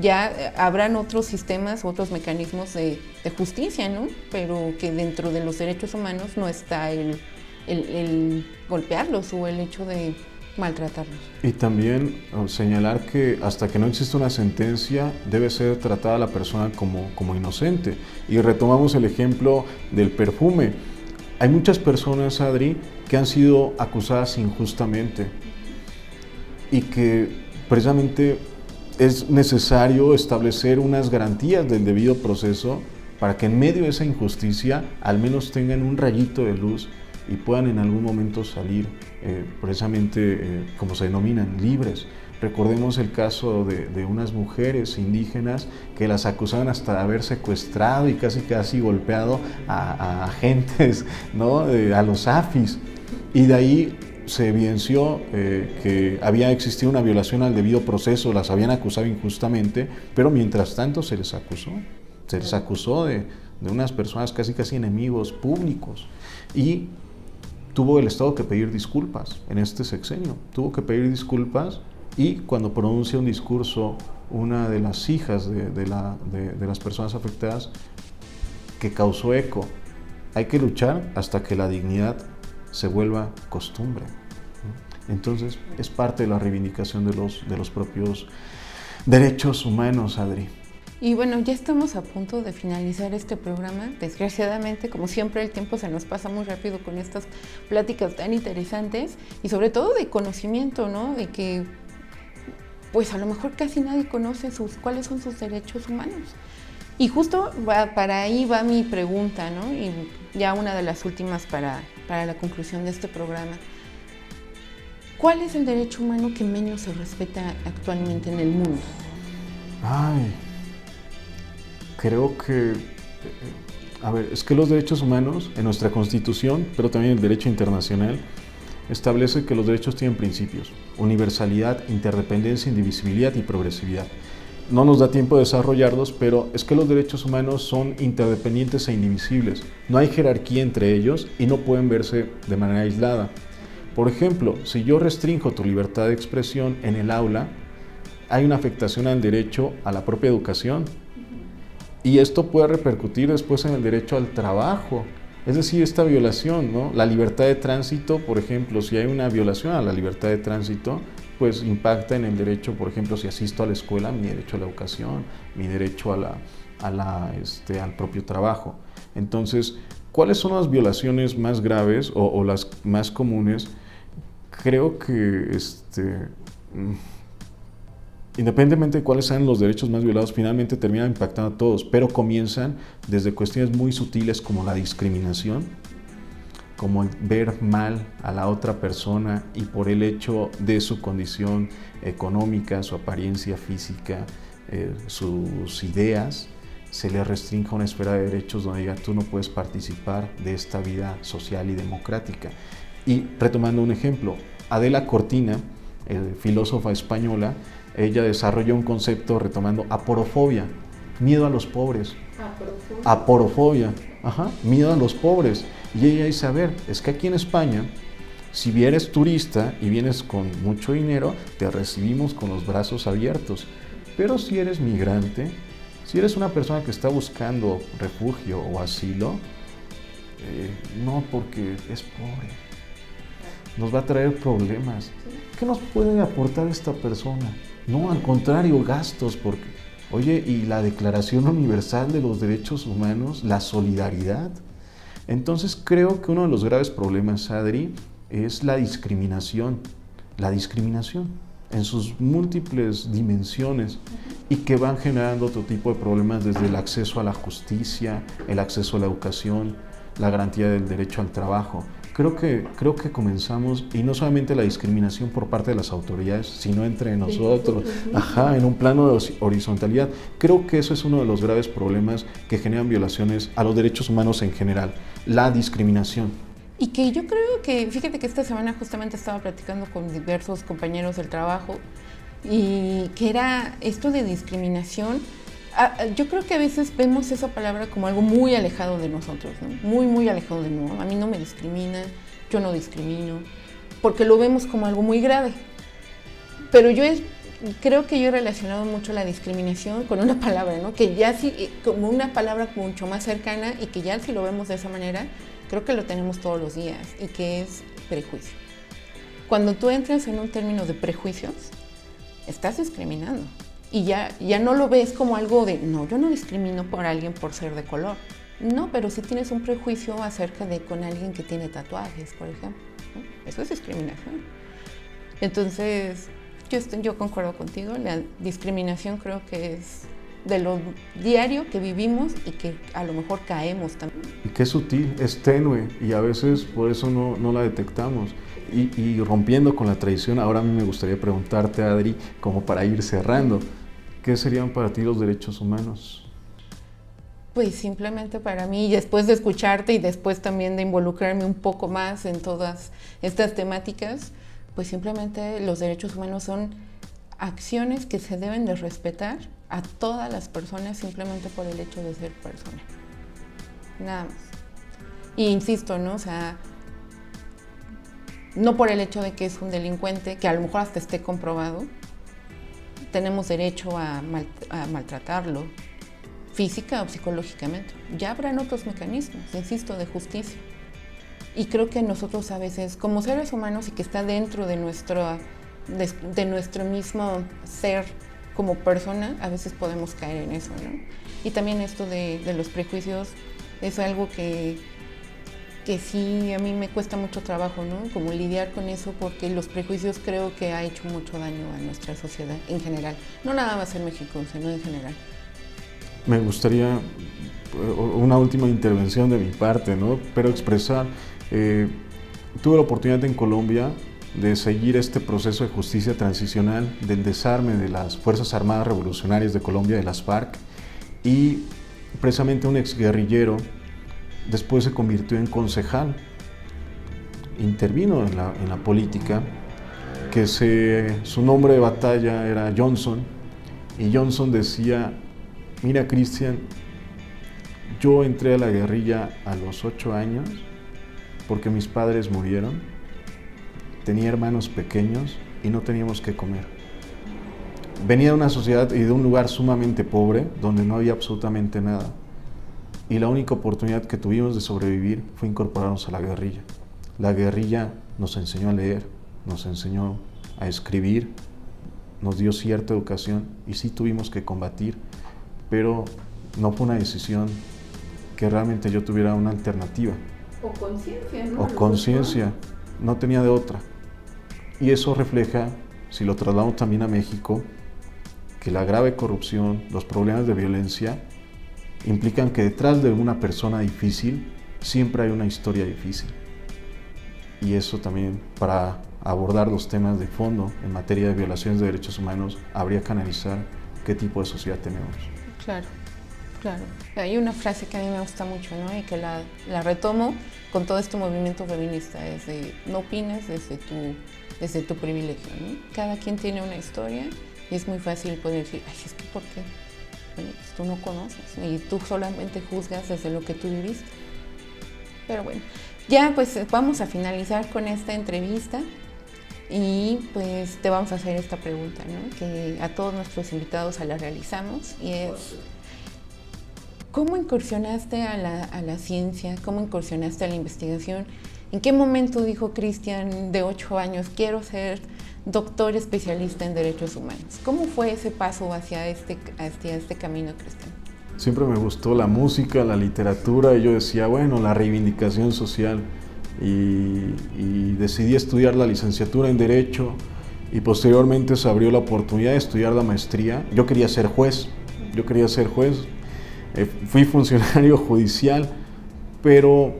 Ya habrán otros sistemas, otros mecanismos de justicia, ¿no? Pero que dentro de los derechos humanos no está el golpearlos o el hecho de maltratarlos. Y también señalar que hasta que no existe una sentencia debe ser tratada la persona como inocente. Y retomamos el ejemplo del perfume. Hay muchas personas, Adri, que han sido acusadas injustamente y que precisamente es necesario establecer unas garantías del debido proceso para que en medio de esa injusticia al menos tengan un rayito de luz y puedan en algún momento salir precisamente, como se denominan, libres. Recordemos el caso de unas mujeres indígenas que las acusaban hasta de haber secuestrado y casi golpeado a agentes, ¿no? A los AFIS. Y de ahí se evidenció que había existido una violación al debido proceso, las habían acusado injustamente, pero mientras tanto se les acusó de unas personas casi enemigos públicos. Y tuvo el Estado que pedir disculpas en este sexenio, tuvo que pedir disculpas, y cuando pronuncia un discurso una de las hijas de las personas afectadas, que causó eco: hay que luchar hasta que la dignidad se vuelva costumbre. Entonces es parte de la reivindicación de los propios derechos humanos, Adri. Y bueno, ya estamos a punto de finalizar este programa. Desgraciadamente, como siempre, el tiempo se nos pasa muy rápido con estas pláticas tan interesantes y sobre todo de conocimiento, ¿no? De que, pues a lo mejor casi nadie conoce cuáles son sus derechos humanos. Y justo para ahí va mi pregunta, ¿no? Y ya una de las últimas para la conclusión de este programa. ¿Cuál es el derecho humano que menos se respeta actualmente en el mundo? Creo que, es que los derechos humanos en nuestra Constitución, pero también el derecho internacional, establece que los derechos tienen principios: universalidad, interdependencia, indivisibilidad y progresividad. No nos da tiempo de desarrollarlos, pero es que los derechos humanos son interdependientes e indivisibles. No hay jerarquía entre ellos y no pueden verse de manera aislada. Por ejemplo, si yo restringo tu libertad de expresión en el aula, hay una afectación al derecho a la propia educación. Y esto puede repercutir después en el derecho al trabajo. Es decir, esta violación, ¿no? La libertad de tránsito, por ejemplo, si hay una violación a la libertad de tránsito, pues impacta en el derecho, por ejemplo, si asisto a la escuela, mi derecho a la educación, mi derecho al propio trabajo. Entonces, ¿cuáles son las violaciones más graves o las más comunes? Creo que independientemente de cuáles sean los derechos más violados, finalmente terminan impactando a todos, pero comienzan desde cuestiones muy sutiles como la discriminación, como el ver mal a la otra persona y por el hecho de su condición económica, su apariencia física, sus ideas, se le restringe una esfera de derechos donde diga: tú no puedes participar de esta vida social y democrática. Y retomando un ejemplo, Adela Cortina, filósofa española, ella desarrolló un concepto retomando aporofobia, miedo a los pobres. Aporofobia, miedo a los pobres. Y ella dice: a ver, es que aquí en España, si vienes turista y vienes con mucho dinero, te recibimos con los brazos abiertos. Pero si eres migrante, si eres una persona que está buscando refugio o asilo, no, porque es pobre. Nos va a traer problemas. ¿Qué nos puede aportar esta persona? No, al contrario, gastos, porque, oye, y la Declaración Universal de los Derechos Humanos, la solidaridad. Entonces creo que uno de los graves problemas, Adri, es la discriminación. La discriminación. en sus múltiples dimensiones y que van generando otro tipo de problemas desde el acceso a la justicia, el acceso a la educación, la garantía del derecho al trabajo. Creo que comenzamos, y no solamente la discriminación por parte de las autoridades, sino entre nosotros, en un plano de horizontalidad. Creo que eso es uno de los graves problemas que generan violaciones a los derechos humanos en general, la discriminación. Y que yo creo que, fíjate que esta semana justamente estaba platicando con diversos compañeros del trabajo y que era esto de discriminación. Yo creo que a veces vemos esa palabra como algo muy alejado de nosotros, ¿no? Muy alejado de no. A mí no me discriminan, yo no discrimino, porque lo vemos como algo muy grave. Pero creo que yo he relacionado mucho la discriminación con una palabra, ¿no? Que ya sí, como una palabra mucho más cercana y que ya si lo vemos de esa manera, creo que lo tenemos todos los días y que es prejuicio. Cuando tú entras en un término de prejuicios, estás discriminando. Y ya no lo ves como algo de, no, yo no discrimino por alguien por ser de color. No, pero sí tienes un prejuicio acerca de con alguien que tiene tatuajes, por ejemplo, ¿no? Eso es discriminación. Entonces, yo concuerdo contigo, la discriminación creo que es de lo diario que vivimos y que a lo mejor caemos también. Y que es sutil, es tenue, y a veces por eso no la detectamos. Y rompiendo con la tradición, ahora a mí me gustaría preguntarte, Adri, como para ir cerrando, ¿qué serían para ti los derechos humanos? Pues simplemente para mí, después de escucharte y después también de involucrarme un poco más en todas estas temáticas, pues simplemente los derechos humanos son acciones que se deben de respetar a todas las personas simplemente por el hecho de ser persona. Nada más. Y insisto, ¿no? O sea, no por el hecho de que es un delincuente, que a lo mejor hasta esté comprobado, tenemos derecho a maltratarlo física o psicológicamente. Ya habrán otros mecanismos, insisto, de justicia. Y creo que nosotros a veces, como seres humanos y que está dentro de nuestro mismo ser como persona, a veces podemos caer en eso, ¿no? Y también esto de los prejuicios es algo que sí a mí me cuesta mucho trabajo, ¿no? Como lidiar con eso, porque los prejuicios creo que ha hecho mucho daño a nuestra sociedad en general. No nada más en México, sino en general. Me gustaría una última intervención de mi parte, ¿no? Pero expresar, tuve la oportunidad en Colombia de seguir este proceso de justicia transicional, del desarme de las Fuerzas Armadas Revolucionarias de Colombia, de las FARC, y precisamente un exguerrillero después se convirtió en concejal, intervino en la política, que su nombre de batalla era Johnson, y Johnson decía, mira Cristian, yo entré a la guerrilla a los 8 años porque mis padres murieron, tenía hermanos pequeños y no teníamos qué comer. Venía de una sociedad y de un lugar sumamente pobre, donde no había absolutamente nada. Y la única oportunidad que tuvimos de sobrevivir fue incorporarnos a la guerrilla. La guerrilla nos enseñó a leer, nos enseñó a escribir, nos dio cierta educación y sí tuvimos que combatir, pero no fue una decisión que realmente yo tuviera una alternativa. O conciencia, ¿no? O conciencia, no tenía de otra. Y eso refleja, si lo trasladamos también a México, que la grave corrupción, los problemas de violencia, implican que detrás de una persona difícil siempre hay una historia difícil. Y eso también, para abordar los temas de fondo en materia de violaciones de derechos humanos, habría que analizar qué tipo de sociedad tenemos. Claro. Hay una frase que a mí me gusta mucho, ¿no? Y que la retomo con todo este movimiento feminista, es de no opinas desde tu privilegio, ¿no? Cada quien tiene una historia y es muy fácil poder decir, ay, es que ¿por qué? Bueno, pues tú no conoces y tú solamente juzgas desde lo que tú viviste. Pero bueno, ya pues vamos a finalizar con esta entrevista y pues te vamos a hacer esta pregunta, ¿no? Que a todos nuestros invitados la realizamos y es, ¿cómo incursionaste a la ciencia? ¿Cómo incursionaste a la investigación? ¿En qué momento dijo Cristian de 8 años, quiero ser doctor especialista en derechos humanos? ¿Cómo fue ese paso hacia este camino, Cristian? Siempre me gustó la música, la literatura, y yo decía, bueno, la reivindicación social. Y decidí estudiar la licenciatura en Derecho, y posteriormente se abrió la oportunidad de estudiar la maestría. Yo quería ser juez, fui funcionario judicial, pero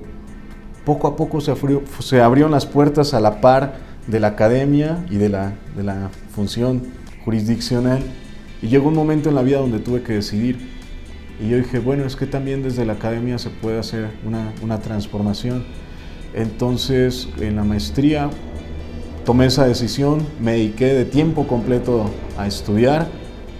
poco a poco se abrieron las puertas a la par de la academia y de la función jurisdiccional, y llegó un momento en la vida donde tuve que decidir, y yo dije, bueno, es que también desde la academia se puede hacer una transformación. Entonces en la maestría tomé esa decisión, me dediqué de tiempo completo a estudiar,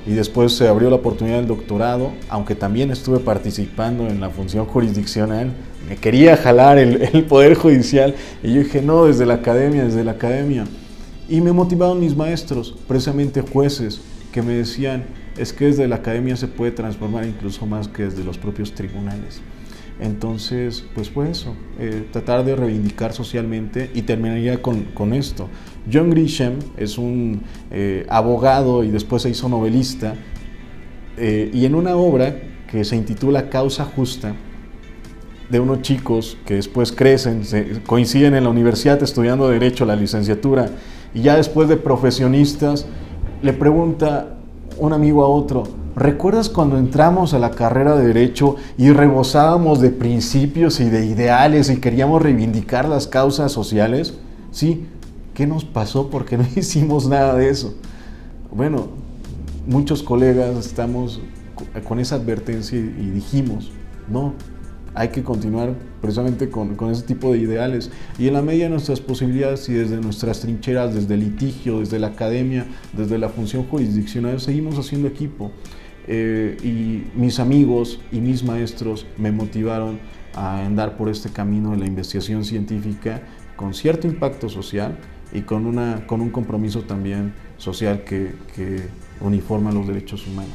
y después se abrió la oportunidad del doctorado, aunque también estuve participando en la función jurisdiccional. Me quería jalar el Poder Judicial, y yo dije, no, desde la academia. Y me motivaron mis maestros, precisamente jueces, que me decían, es que desde la academia se puede transformar incluso más que desde los propios tribunales. Entonces, pues fue eso, tratar de reivindicar socialmente, y terminaría con esto. John Grisham es un abogado y después se hizo novelista, y en una obra que se intitula Causa Justa, de unos chicos que después crecen, coinciden en la universidad estudiando Derecho, la licenciatura, y ya después de profesionistas, le pregunta un amigo a otro, ¿recuerdas cuando entramos a la carrera de Derecho y rebosábamos de principios y de ideales y queríamos reivindicar las causas sociales? Sí, ¿qué nos pasó? Porque no hicimos nada de eso. Bueno, muchos colegas estamos con esa advertencia y dijimos, no, hay que continuar precisamente con ese tipo de ideales, y en la medida de nuestras posibilidades y desde nuestras trincheras, desde el litigio, desde la academia, desde la función jurisdiccional, seguimos haciendo equipo. Y mis amigos y mis maestros me motivaron a andar por este camino de la investigación científica con cierto impacto social y con un compromiso también social que uniforma los derechos humanos.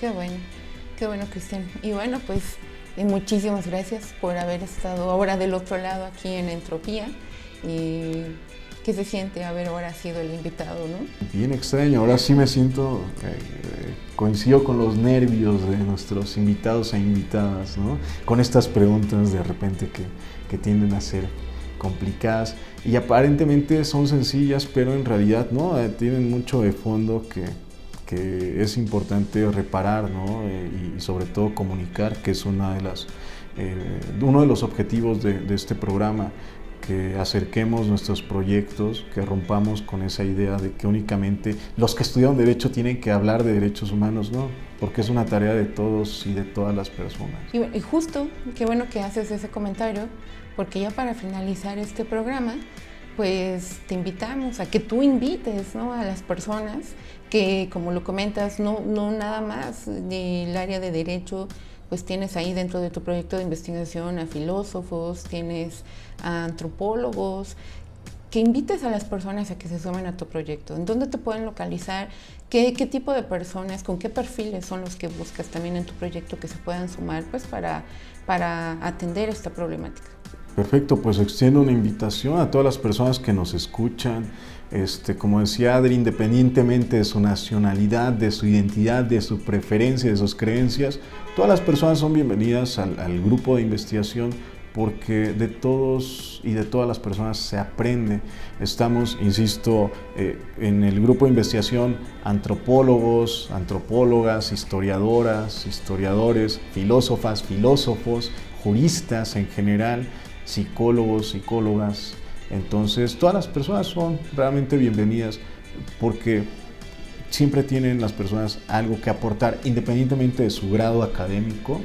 Qué bueno, Cristian. Y bueno, pues muchísimas gracias por haber estado ahora del otro lado aquí en Entropía. Y ¿qué se siente haber ahora sido el invitado, no? Bien extraño, ahora sí me siento, coincido con los nervios de nuestros invitados e invitadas, ¿no? Con estas preguntas de repente que tienden a ser complicadas y aparentemente son sencillas, pero en realidad no, tienen mucho de fondo que es importante reparar, ¿no? Y sobre todo comunicar, que es uno de los objetivos de este programa, que acerquemos nuestros proyectos, que rompamos con esa idea de que únicamente los que estudian Derecho tienen que hablar de derechos humanos, ¿no? Porque es una tarea de todos y de todas las personas. Y justo, qué bueno que haces ese comentario, porque ya para finalizar este programa, pues te invitamos a que tú invites, ¿no?, a las personas que, como lo comentas, no nada más del área de Derecho, pues tienes ahí dentro de tu proyecto de investigación a filósofos, tienes a antropólogos, que invites a las personas a que se sumen a tu proyecto. ¿En dónde te pueden localizar? ¿Qué tipo de personas, con qué perfiles son los que buscas también en tu proyecto que se puedan sumar, pues para atender esta problemática? Perfecto, pues extiendo una invitación a todas las personas que nos escuchan. Como decía Adri, independientemente de su nacionalidad, de su identidad, de su preferencia, de sus creencias, todas las personas son bienvenidas al grupo de investigación, porque de todos y de todas las personas se aprende. Estamos, insisto, en el grupo de investigación antropólogos, antropólogas, historiadoras, historiadores, filósofas, filósofos, juristas en general, psicólogos, psicólogas. Entonces, todas las personas son realmente bienvenidas, porque siempre tienen las personas algo que aportar, independientemente de su grado académico,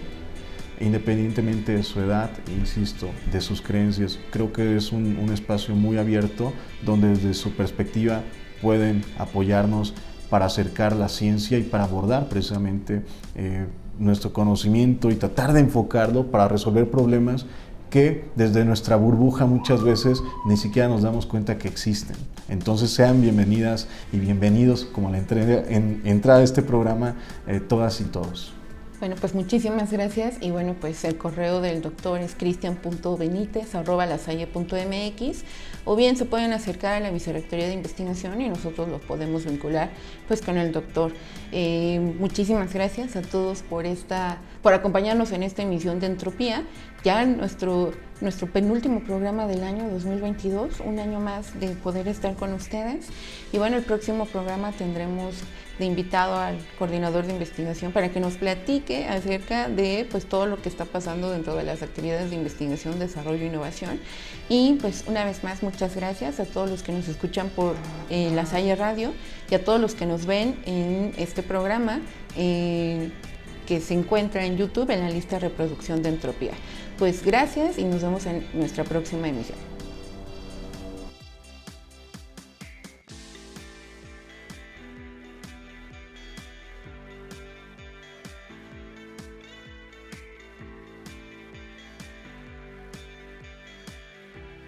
independientemente de su edad, insisto, de sus creencias. Creo que es un espacio muy abierto, donde desde su perspectiva pueden apoyarnos para acercar la ciencia y para abordar precisamente nuestro conocimiento y tratar de enfocarlo para resolver problemas que desde nuestra burbuja muchas veces ni siquiera nos damos cuenta que existen. Entonces sean bienvenidas y bienvenidos, como la entrada de este programa, todas y todos. Bueno, pues muchísimas gracias, y bueno, pues el correo del doctor es cristian.benitez@lasalle.mx, o bien se pueden acercar a la Vicerrectoría de Investigación y nosotros los podemos vincular pues con el doctor. Muchísimas gracias a todos por acompañarnos en esta emisión de Entropía. Ya nuestro nuestro penúltimo programa del año 2022, un año más de poder estar con ustedes. Y bueno, el próximo programa tendremos de invitado al coordinador de investigación para que nos platique acerca de pues todo lo que está pasando dentro de las actividades de investigación, desarrollo e innovación. Y pues una vez más, muchas gracias a todos los que nos escuchan por La Salle Radio y a todos los que nos ven en este programa que se encuentra en YouTube en la lista de reproducción de Entropía. Pues gracias y nos vemos en nuestra próxima emisión.